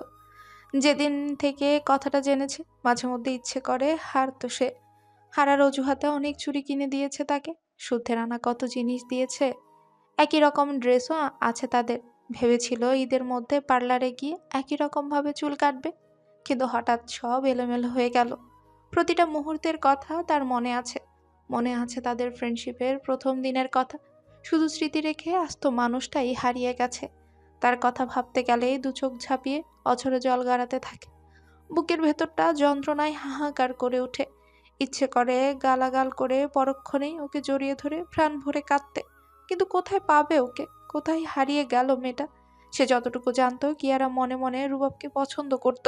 যেদিন থেকে কথাটা জেনেছে, মাঝে মধ্যে ইচ্ছে করে হারতো সে। হারার অজুহাতে অনেক চুড়ি কিনে দিয়েছে তাকে, সুদ্ধের আনা কত জিনিস দিয়েছে। একই রকম ড্রেসও আছে তাদের। ভেবেছিল ঈদের মধ্যে পার্লারে গিয়ে একই রকমভাবে চুল কাটবে, কিন্তু হঠাৎ সব এলোমেলো হয়ে গেল। প্রতিটা মুহূর্তের কথা তার মনে আছে। মনে আছে তাদের ফ্রেন্ডশিপের প্রথম দিনের কথা। শুধু স্মৃতি রেখে আস্ত মানুষটাই হারিয়ে গেছে। তার কথা ভাবতে গেলেই দু চোখ ঝাঁপিয়ে অঝরে জল গড়াতে থাকে। বুকের ভেতরটা যন্ত্রণায় হাহাকার করে ওঠে। ইচ্ছে করে গালাগাল করে পরক্ষণেই ওকে জড়িয়ে ধরে প্রাণ ভরে কাঁদতে। কিন্তু কোথায় পাবে ওকে? কোথায় হারিয়ে গেল মেয়েটা? সে যতটুকু জানতো, কিয়ারা মনে মনে রুবাবকে পছন্দ করত।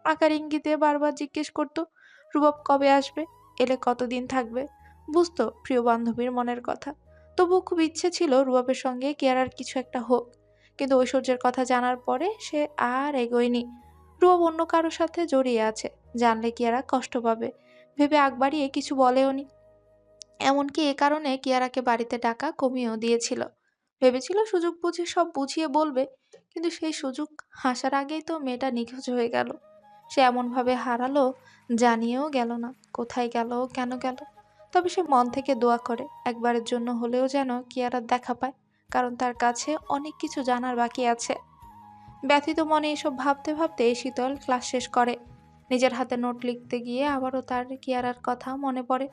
আকার ইঙ্গিতে বারবার জিজ্ঞেস করত, রুবাব কবে আসবে, এলে কতদিন থাকবে। বুঝতো প্রিয় বান্ধবীর মনের কথা। তবুও খুব ইচ্ছে ছিল রুবাবের সঙ্গে কিয়ারার কিছু একটা হোক। কিন্তু ঐশ্বর্যের কথা জানার পরে সে আর এগোয়নি। রুবাব অন্য কারোর সাথে জড়িয়ে আছে, জানলে কিয়ারা কষ্ট পাবে ভেবে আগ বাড়িয়ে কিছু বলেওনি। এমনকি এ কারণে কিয়ারাকে বাড়িতে ডাকা কমিয়েও দিয়েছিল। ভেবেছিল সুযোগ বুঝে সব বুঝিয়ে বলবে, কিন্তু সেই সুযোগ হাসার আগেই তো মেয়েটা নিখোঁজ হয়ে গেল। সে এমনভাবে হারালো, জানিয়েও গেল না কোথায় গেল, কেন গেল। তবে সে মন থেকে দোয়া করে একবারের জন্য হলেও যেন কিয়ারার দেখা পায়, কারণ তার কাছে অনেক কিছু জানার বাকি আছে। ব্যথিত মনে এসব ভাবতে ভাবতে শীতল ক্লাস শেষ করে। নিজের হাতে নোট লিখতে গিয়ে আবারও তার কিয়ারার কথা মনে পড়ে।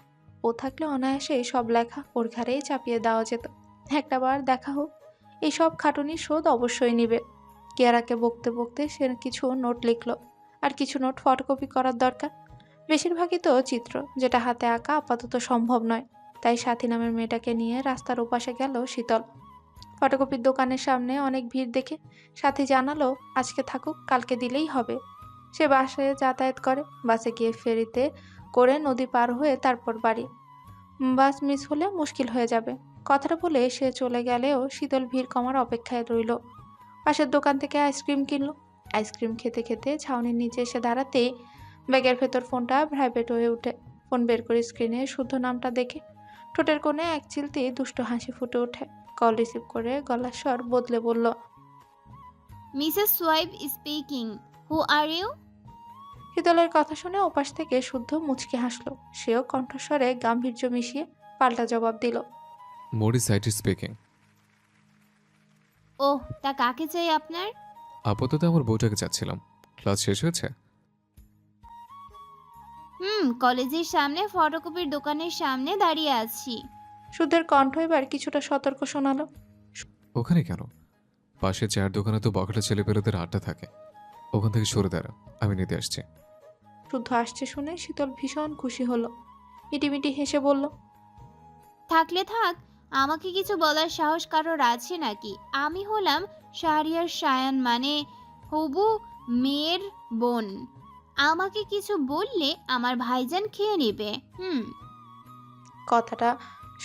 ও থাকলে অনায়াসে সব লেখা ওর ঘাড়েই চাপিয়ে দেওয়া যেত। একটাবার দেখা হোক, এই সব খাটুনির শোধ অবশ্যই নিবে। কিয়ারাকে বকতে বকতে সে কিছু নোট লিখলো, আর কিছু নোট ফটোকপি করার দরকার। বেশিরভাগই তো চিত্র, যেটা হাতে আঁকা আপাতত সম্ভব নয়। তাই সাথী নামের মেয়েটাকে নিয়ে রাস্তার ওপাশে গেল শীতল। ফটোকপির দোকানের সামনে অনেক ভিড় দেখে সাথী জানালো আজকে থাকুক, কালকে দিলেই হবে। সে বাসে যাতায়াত করে, বাসে গিয়ে ফেরিতে করে নদী পার হয়ে তারপর বাড়ি। বাস মিস হলে মুশকিল হয়ে যাবে। কথাটা বলে সে চলে গেলেও শীতল ভিড় কমার অপেক্ষায় রইল। পাশের দোকান থেকে আইসক্রিম কিনলো। আইসক্রিম খেতে খেতে ছাউনির নিচে এসে দাঁড়াতেই ব্যাগের ভেতর ফোনটা ভাইব্রেট হয়ে ওঠে। ফোন বের করে স্ক্রিনে শুদ্ধ নামটা দেখে ঠোঁটের কোণে এক চিলতে দুষ্ট হাসি ফুটে ওঠে। কল রিসিভ করে গলার স্বর বদলে বলল, Mrs Shoaib speaking, who are you? শীতলের কথা শুনে ওপাশ থেকে শুদ্ধ মুচকি হাসলো। সেও কণ্ঠস্বরে গাম্ভীর্য মিশিয়ে পাল্টা জবাব দিল, মোরি সাইটি স্পিকিং। ওহ, তা কাকে চাই আপনার? আপাতত আমার বউটাকে চাচ্ছিলাম। ক্লাস শেষ হয়েছে? কলেজের সামনে ফটোকপির দোকানের সামনে দাঁড়িয়ে আছি। শুদ্ধের কণ্ঠ এবার কিছুটা সতর্ক শোনালো। ওখানে কেন? পাশে চায়ের দোকানে তো বখাটে ছেলেপেলেদের আড্ডা থাকে। ওখান থেকে সরে দাঁড়া, আমি নিতে আসছি। শুদ্ধ আসছে শুনে শীতল ভীষণ খুশি হলো। মিটিমিটি হেসে বলল, থাকলে থাক, আমাকে কিছু বলার সাহস কারোর আছে নাকি? আমি হলাম শাহরিয়ার সায়ান, মানে হবু মেয়ের বোন। আমাকে কিছু বললে আমার ভাইজান খেয়ে নেবে। কথাটা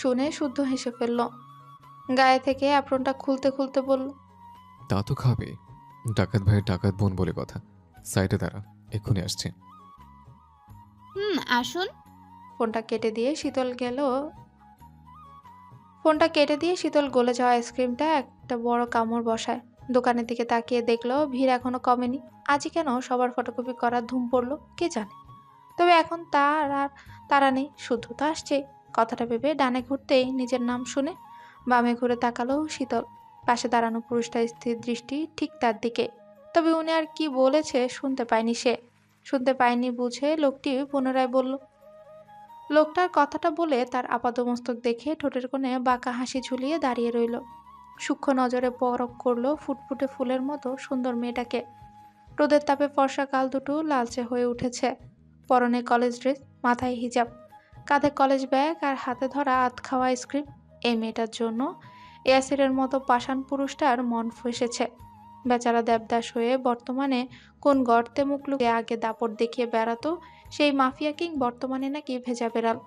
শুনে শুদ্ধ হেসে ফেলল। গায়ে থেকে অ্যাপ্রনটা খুলতে খুলতে বলল, তা তো খাবে। ডাকাত ভাইয়ের ডাকাত বোন বলে কথা। সাইডে দাঁড়া, এক্ষুনি আসছে। আসুন। ফোনটা কেটে দিয়ে শীতল গলে যাওয়া আইসক্রিমটা একটা বড় কামড় বসায়। দোকানের দিকে তাকিয়ে দেখলো ভিড় এখনো কমেনি। আজই কেন সবার ফটোকপি করার ধুম পড়লো কে জানে। তবে এখন তার আর তারা নেই, শুদ্ধতা আসছে। কথাটা ভেবে ডানে ঘুরতেই নিজের নাম শুনে বামে ঘুরে তাকালো শীতল। পাশে দাঁড়ানো পুরুষটার স্থির দৃষ্টি ঠিক তার দিকে। তবে উনি আর কি বলেছে শুনতে পায়নি বুঝে লোকটি পুনরায় বলল। লোকটার কথাটা বলে তার আপাদমস্তক দেখে ঠোঁটের কোণে বাঁকা হাসি ঝুলিয়ে দাঁড়িয়ে রইল। সূক্ষ্ম নজরে পরখ করলো ফুটফুটে ফুলের মতো সুন্দর মেয়েটাকে। রোদের তাপে ফর্সা গাল দুটো লালচে হয়ে উঠেছে। পরনে কলেজ ড্রেস, মাথায় হিজাব, কাঁধে কলেজ ব্যাগ আর হাতে ধরা আধ খাওয়া আইসক্রিম। এই মেয়েটার জন্য ইয়াসিরের মতো পাষাণ পুরুষটার মন ফেসেছে। বেচারা দেবদাস হয়ে বর্তমানে কোন গর্তে মুখ লুকিয়ে আগে দাপট দেখিয়ে বেড়াতো সেই মাফিয়া কিং বর্তমানে নাকি ভেজা বেড়াল।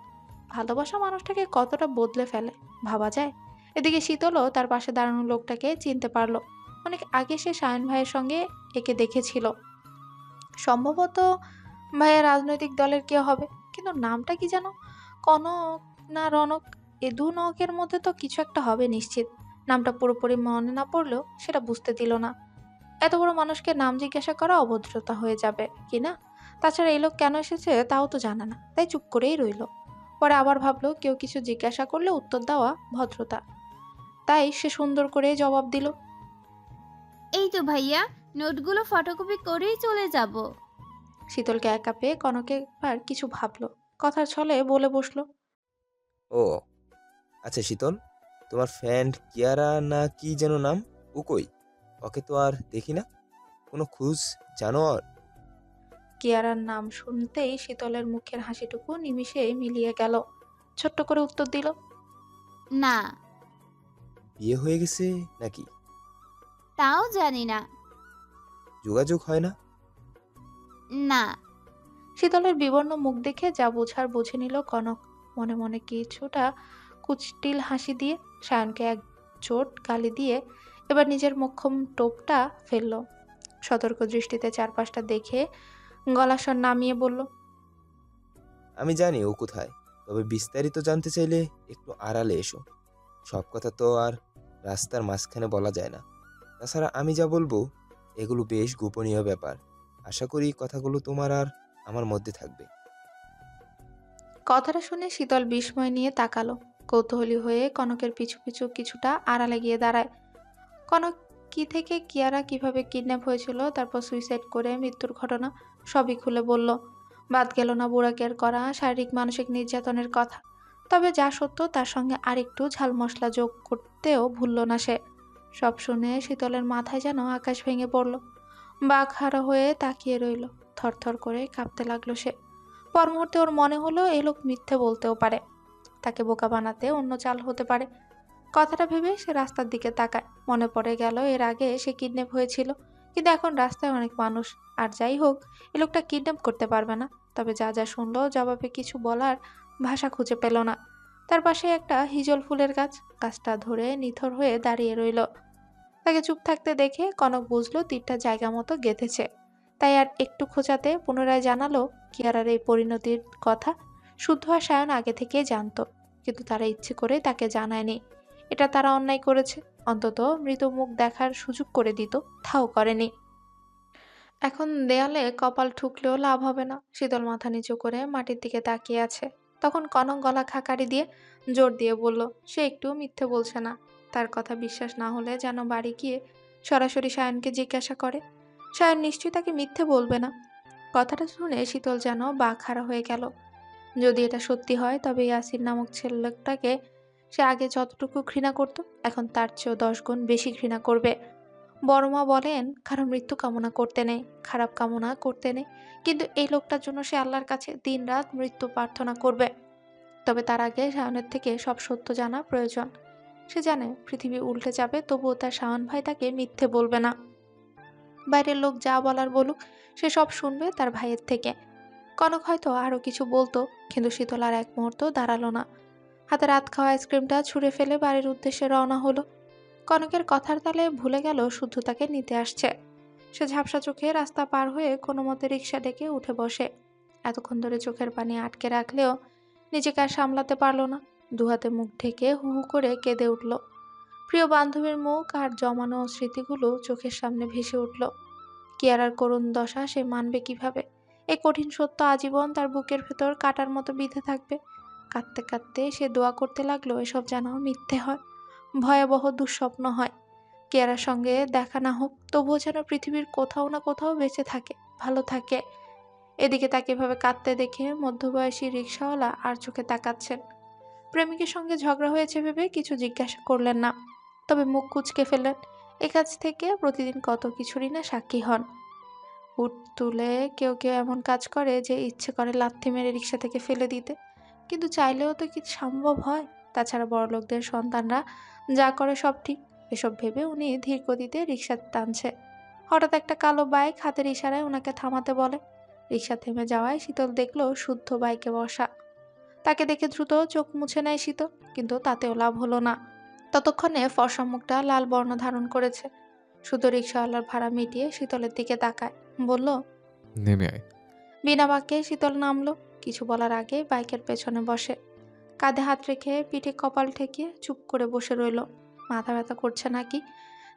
ভালোবাসা মানুষটাকে কতটা বদলে ফেলে ভাবা যায়। এদিকে শীতলও তার পাশে দাঁড়ানো লোকটাকে চিনতে পারলো। অনেক আগে সে শায়ন ভাইয়ের সঙ্গে একে দেখেছিল। সম্ভবত ভাইয়া রাজনৈতিক দলের কেউ হবে, কিন্তু নামটা কি যেন কনক না রনক। এ দু নকের মধ্যে তো কিছু একটা হবে নিশ্চিত। নামটা পুরোপুরি মনে না পড়লেও সেটা বুঝতে দিল না। এত বড় মানুষকে নাম জিজ্ঞাসা করা অভদ্রতা হয়ে যাবে কিনা। তাছাড়া এই লোক কেন এসেছে তাও তো জানে না, তাই চুপ করেই রইল। পরে আবার ভাবলো কেউ কিছু জিজ্ঞাসা করলে উত্তর দেওয়া ভদ্রতা, তাই সে সুন্দর করে জবাব দিল। এই তো ভাইয়া, নোটগুলো ফটোকপি করেই চলে যাব। শীতলকে একা পেয়ে কনক একবার কিছু ভাবলো, কথার ছলে বলে বসলো। ও আচ্ছা শীতল, তোমার ফ্রেন্ড কিয়ারা না কি যেন নাম, ও কই? ওকে তো আর দেখি না, কোনো খোঁজ জানো ওর? কিয়ারার নাম শুনতেই শীতলের মুখের হাসিটুকু নিমিষে মিলিয়ে গেল। ছোট্ট করে উত্তর দিল। না। বিয়ে হয়ে গেছে নাকি? তাও জানি না। যোগাযোগ হয় না? না। শীতলের বিবর্ণ মুখ দেখে যা বোঝার বুঝে নিল কনক। মনে মনে কিছুটা কুচটিল হাসি দিয়ে সায়নকে এক চোট গালি দিয়ে এবার নিজের মোক্ষম টোপটা ফেলল। সতর্ক দৃষ্টিতে চারপাশটা দেখে গলা স্বর নামিয়ে বলল। আমি জানি ও কোথায়, তবে বিস্তারিত জানতে চাইলে একটু আড়ালে এসো। সব কথা তো আর রাস্তার মাঝখানে বলা যায় না। তাছাড়া আমি যা বলবো এগুলো বেশ গোপনীয় ব্যাপার। আশা করি কথাগুলো তোমার আর আমার মধ্যে থাকবে। কথাটা শুনে শীতল বিস্ময় নিয়ে তাকালো। কৌতূহলী হয়ে কনকের পিছু পিছু কিছুটা আড়ালে গিয়ে দাঁড়ায়। কনক কি থেকে কিয়ারা কিভাবে কিডন্যাপ হয়েছিল, তারপর সুইসাইড করে মৃত্যুর ঘটনা সবই খুলে বলল। বাদ গেল না বুড়াকের করা শারীরিক মানসিক নির্যাতনের কথা। তবে যা সত্য তার সঙ্গে আরেকটু ঝাল মশলা যোগ করতেও ভুলল না সে। সব শুনে শীতলের মাথায় যেন আকাশ ভেঙে পড়ল। বাঘহারা হয়ে তাকিয়ে রইল। থরথর করে কাঁপতে লাগলো সে। পর মুহূর্তে ওর মনে হলো এই লোক মিথ্যে বলতেও পারে, তাকে বোকা বানাতে অন্য চাল হতে পারে। কথাটা ভেবে সে রাস্তার দিকে তাকায়। মনে পড়ে গেল এর আগে সে কিডন্যাপ হয়েছিল, কিন্তু এখন রাস্তায় অনেক মানুষ। আর যাই হোক, এই লোকটা কিডন্যাপ করতে পারবে না। তবে যা যা শুনলো জবাবে কিছু বলার ভাষা খুঁজে পেল না। তার পাশে একটা হিজল ফুলের গাছ, গাছটা ধরে নিথর হয়ে দাঁড়িয়ে রইল। তাকে চুপ থাকতে দেখে কনক বুঝলো তীরটা জায়গা মতো গেঁথেছে। তাই আর একটু খোঁচাতে পুনরায় জানালো কিয়ারার এই পরিণতির কথা শুদ্ধ আর সায়ন আগে থেকেই জানতো, কিন্তু তারা ইচ্ছে করে তাকে জানায়নি। এটা তারা অন্যায় করেছে। অন্তত মৃত মুখ দেখার সুযোগ করে দিত, তাও করেনি। এখন দেয়ালে কপাল ঠুকলেও লাভ হবে না। শীতল মাথা নিচু করে মাটির দিকে তাকিয়ে আছে। তখন কনক গলা খাকারি দিয়ে জোর দিয়ে বলল সে একটু মিথ্যে বলছে না। তার কথা বিশ্বাস না হলে যেন বাড়ি গিয়ে সরাসরি সায়নকে জিজ্ঞাসা করে। সায়ন নিশ্চয়ই তাকে মিথ্যে বলবে না। কথাটা শুনে শীতল যেন বাকহারা হয়ে গেল। যদি এটা সত্যি হয় তবে ইয়াসির নামক ছেলেটাকে সে আগে যতটুকু ঘৃণা করত, এখন তার চেয়েও 10 গুণ বেশি ঘৃণা করবে। বড়মা বলেন কারো মৃত্যু কামনা করতে নেই, খারাপ কামনা করতে নেই, কিন্তু এই লোকটার জন্য সে আল্লাহর কাছে দিনরাত মৃত্যু প্রার্থনা করবে। তবে তার আগে শায়নের থেকে সব সত্য জানা প্রয়োজন। সে জানে পৃথিবী উল্টে যাবে, তবুও তার শায়ন ভাই তাকে মিথ্যে বলবে না। বাইরের লোক যা বলার বলুক, সে সব শুনবে তার ভাইয়ের থেকে। কনক হয়তো আরো কিছু বলতো, কিন্তু শীতল আর এক মুহূর্ত দাঁড়ালো না। হাতে রাত খাওয়া আইসক্রিমটা ছুঁড়ে ফেলে বাড়ির উদ্দেশ্যে রওনা হলো। কনকের কথার তালে ভুলে গেল শুদ্ধ তাকে নিতে আসছে। সে ঝাপসা চোখে রাস্তা পার হয়ে কোনো মতে রিক্সা ডেকে উঠে বসে। এতক্ষণ ধরে চোখের পানি আটকে রাখলেও নিজেকে আর সামলাতে পারল না। দুহাতে মুখ ঢেকে হু হু করে কেঁদে উঠল। প্রিয় বান্ধবীর মুখ আর জমানো স্মৃতিগুলো চোখের সামনে ভেসে উঠল। কিয়ারার করুণ দশা সে মানবে কিভাবে? এই কঠিন সত্য আজীবন তার বুকের ভেতর কাটার মতো বিঁধে থাকবে। কাঁদতে কাঁদতে সে দোয়া করতে লাগলো এসব যেন মিথ্যে হয়, ভয়াবহ দুঃস্বপ্ন হয়। কিয়ারার সঙ্গে দেখা না হোক, তবুও যেন পৃথিবীর কোথাও না কোথাও বেঁচে থাকে, ভালো থাকে। এদিকে তাকে এভাবে কাঁদতে দেখে মধ্যবয়সী রিকশাওয়ালা আর চোখে তাকাচ্ছেন। প্রেমিকের সঙ্গে ঝগড়া হয়েছে ভেবে কিছু জিজ্ঞাসা করলেন না, তবে মুখ কুঁচকে ফেললেন। এ কাছ থেকে প্রতিদিন কত কিছুরই না সাক্ষী হন। উঠ তুলে কেউ কেউ এমন কাজ করে যে ইচ্ছে করে লাথি মেরে রিক্সা থেকে ফেলে দিতে, কিন্তু চাইলেও তো কি সম্ভব হয়? তাছাড়া বড়লোকদের সন্তানরা যা করে সব ঠিক, এসব ভেবে উনি ধীর গতিতে রিক্সা টানছে। হঠাৎ একটা কালো বাইক হাতের ইশারায় ওনাকে থামাতে বলে। রিক্সা থেমে যাওয়ায় শীতল দেখলো শুদ্ধ বাইকে বসা। তাকে দেখে দ্রুত চোখ মুছে নেয় শীতল, কিন্তু তাতেও লাভ হলো না। ততক্ষণে ফর্সা মুখটা লাল বর্ণ ধারণ করেছে। শুধু রিক্সাওয়ালার ভাড়া মিটিয়ে শীতলের দিকে তাকায়, বলল, নেমে আয়। বিনা বাক্যে শীতল নামলো। কিছু বলার আগে বাইকের পেছনে বসে, কাঁধে হাত রেখে পিঠে কপাল ঠেকিয়ে চুপ করে বসে রইল। মাথা ব্যথা করছে নাকি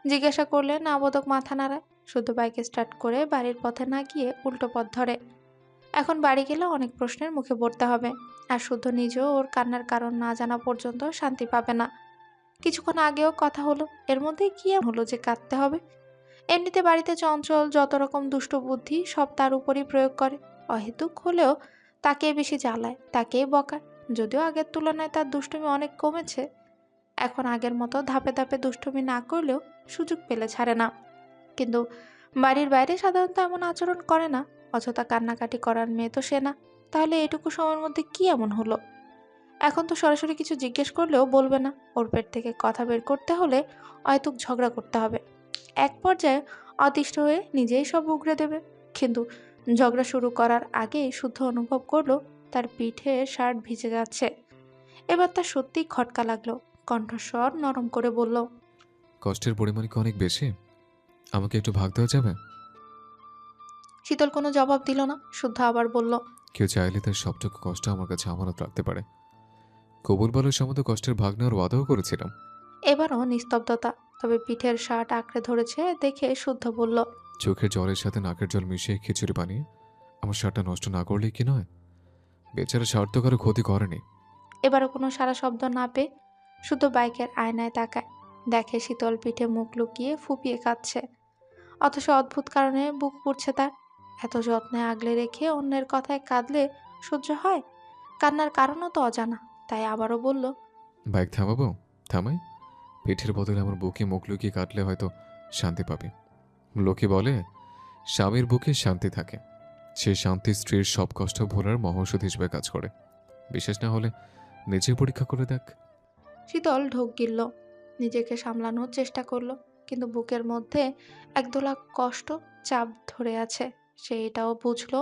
জিজ্ঞাসা করলে না বোধক মাথা নাড়ায়। শুধু বাইকে স্টার্ট করে বাড়ির পথে না গিয়ে উল্টো পথ ধরে। এখন বাড়ি গেলে অনেক প্রশ্নের মুখে পড়তে হবে, আর শুদ্ধ নিজেও ওর কান্নার কারণ না জানা পর্যন্ত শান্তি পাবে না। কিছুক্ষণ আগেও কথা হলো, এর মধ্যে কি এমন হলো যে কাঁদতে হবে? এমনিতে বাড়িতে চঞ্চল যত রকম দুষ্ট বুদ্ধি সব তার উপরই প্রয়োগ করে। অহেতুক হলেও তাকেই বেশি জ্বালায়, তাকেই বকায়। যদিও আগের তুলনায় তার দুষ্টুমি অনেক কমেছে, এখন আগের মতো ধাপে ধাপে দুষ্টুমি না করলেও সুযোগ পেলে ছাড়ে না। কিন্তু বাড়ির বাইরে সাধারণত এমন আচরণ করে না। অযথা কান্নাকাটি করার মেয়ে তো সে না। তাহলে এটুকু সময়ের মধ্যে কি এমন হলো? এখন তো সরাসরি কিছু জিজ্ঞেস করলেও বলবে না। ওর পেট থেকে কথা বের করতে হলে অহেতুক ঝগড়া করতে হবে। এক পর্যায়ে অতিষ্ঠ হয়ে নিজেই সব উগরে দেবে। কিন্তু ঝগড়া শুরু করার আগেই শুদ্ধ অনুভব করলো তার পিঠে শার্ট ভিজে যাচ্ছে। এবার তার সত্যিই খটকা লাগলো। কণ্ঠস্বর নরম করে বলল, কষ্টের পরিমাণ কি অনেক বেশি? আমাকে একটু ভাগ দেওয়া যাবে? শীতল কোনো জবাব দিল না। শুদ্ধ আবার বলল, কেউ চাইলে তার সবটুকু কষ্ট আমার কাছে আমানত রাখতে পারে। কবুল বলার সময় তো কষ্টের ভাগ নেওয়ার ওয়াদাও করেছিলাম। এবারও নিস্তব্ধতা। তবে পিঠের শার্ট আঁকড়ে ধরেছে দেখে শুদ্ধ বলল, চোখের জলের সাথে নাকের জল মিশিয়ে খিচুড়ি বানিয়ে আমার শার্টটা নষ্ট না করলেই কি নয়? বেচারা শার্ট তো কারো ক্ষতি করেনি। এবারও কোনো সারা শব্দ না পেয়ে শুধু বাইকের আয়নায় তাকায়। দেখে শীতল পিঠে মুখ লুকিয়ে ফুপিয়ে কাঁদছে। অথচ অদ্ভুত কারণে বুক পুড়ছে তার। এত যত্নে আগলে রেখে অন্যের কথায় কাঁদলে সহ্য হয়? কান্নার কারণও তো অজানা। তাই আবারও বলল, বাইক থামাবো? থামাই। পিঠের বদলে আমার বুকে মুখ লুকিয়ে কাটলে হয়তো শান্তি পাবি। লোকে বলে স্বামীর বুকে শান্তি থাকে, সে শান্তি স্ত্রীর সব কষ্ট ভোলার মহৌষধ হিসেবে কাজ করে। বিশেষ না হলে নিজে পরীক্ষা করে দেখ। শীতল ঢোক গিলল। নিজেকে সামলানোর চেষ্টা করলো, কিন্তু বুকের মধ্যে একদোলা কষ্ট চাপ ধরে আছে। সে এটাও বুঝলো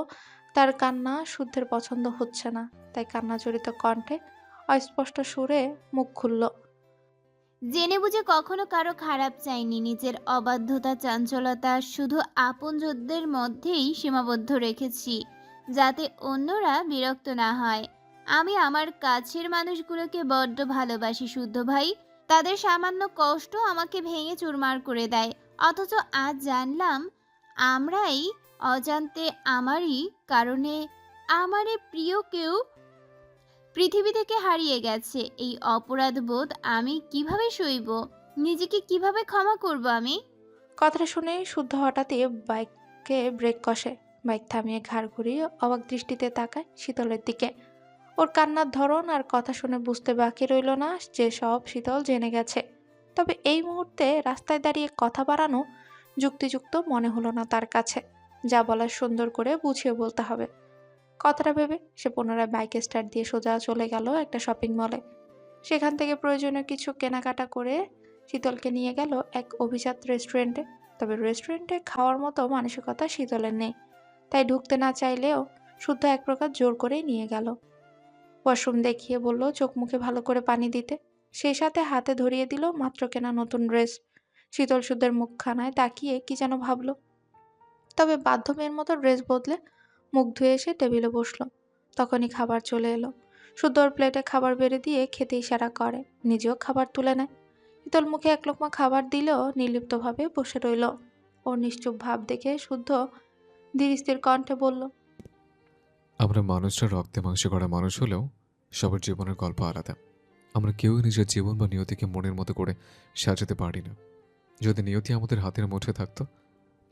তার কান্না শুদ্ধের পছন্দ হচ্ছে না। তাই কান্না জড়িত কণ্ঠে অস্পষ্ট সুরে মুখ খুলল, জেনে বুঝে কখনো কারো খারাপ চাইনি, নিজের অবাধ্যতা চাঞ্চলতা শুধু আপনজনদের মধ্যেই সীমাবদ্ধ রেখেছি, যাতে অন্যরা বিরক্ত না হয়। আমি আমার কাছের মানুষগুলোকে বড্ড ভালোবাসি শুদ্ধ ভাই। তাদের সামান্য কষ্ট আমাকে ভেঙে চুরমার করে দেয়। অথচ আজ জানলাম আমরাই অজান্তে আমারই কারণে আমারে প্রিয় কেউ পৃথিবী থেকে হারিয়ে গেছে। এই অপরাধ বোধ আমি কিভাবে সইব? নিজেকে কিভাবে ক্ষমা করব আমি? কথাটা শুনে শুদ্ধ হঠাৎই বাইককে ব্রেক কষে। বাইক থামিয়ে ঘাড় ঘুরিয়ে অবাক দৃষ্টিতে তাকায় শীতলের দিকে। ওর কান্নার ধরন আর কথা শুনে বুঝতে বাকি রইল না যে সব শীতল জেনে গেছে। তবে এই মুহূর্তে রাস্তায় দাঁড়িয়ে কথা বাড়ানো যুক্তিযুক্ত মনে হলো না তার কাছে। যা বলার সুন্দর করে বুঝিয়ে বলতে হবে। কথাটা ভেবে সে পুনরায় বাইকে স্টার্ট দিয়ে সোজা চলে গেল একটা শপিং মলে। সেখান থেকে প্রয়োজনীয় কিছু কেনাকাটা করে শীতলকে নিয়ে গেল এক অভিজাত রেস্টুরেন্টে। তবে রেস্টুরেন্টে খাওয়ার মতো মানসিকতা শীতলের নেই, তাই ঢুকতে না চাইলেও শুদ্ধ এক প্রকার জোর করেই নিয়ে গেল। ওয়াশরুম দেখিয়ে বলল চোখ মুখে ভালো করে পানি দিতে। সেই সাথে হাতে ধরিয়ে দিল মাত্র কেনা নতুন ড্রেস। শীতল শুদ্ধের মুখখানায় তাকিয়ে কি যেন ভাবলো, তবে বাধ্য মেয়ের মতো ড্রেস বদলে মুখ ধুয়ে এসে টেবিলে বসলো। তখনই খাবার চলে এলো। শুদ্ধ ওর প্লেটে খাবার বেড়ে দিয়ে খেতে ইশারা করে, নিজেও খাবার তুলে নেয়। শীতল মুখে এক লোকমা খাবার দিলেও নির্লিপ্তভাবে বসে রইল। ওর নিশ্চুপ ভাব দেখে শুদ্ধ ধীর স্থির কণ্ঠে বলল, আমরা মানুষরা রক্তে মাংসে করা মানুষ হলেও সবার জীবনের গল্প আলাদা। আমরা কেউই নিজের জীবন বা নিয়তিকে মনের মতো করে সাজাতে পারি না। যদি নিয়তি আমাদের হাতের মুঠে থাকতো,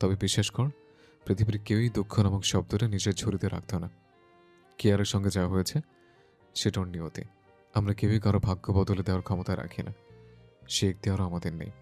তবে বিশ্বাস কর, পৃথিবীর কেউই দুঃখ নামক শব্দটা নিজের ঝুড়িতে রাখত না। কেয়ারের সঙ্গে যা হয়েছে সেটা ওর নিয়তি। আমরা কেউই কারো ভাগ্য বদলে দেওয়ার ক্ষমতা রাখি না, সে এখতিয়ারও আমাদের নেই।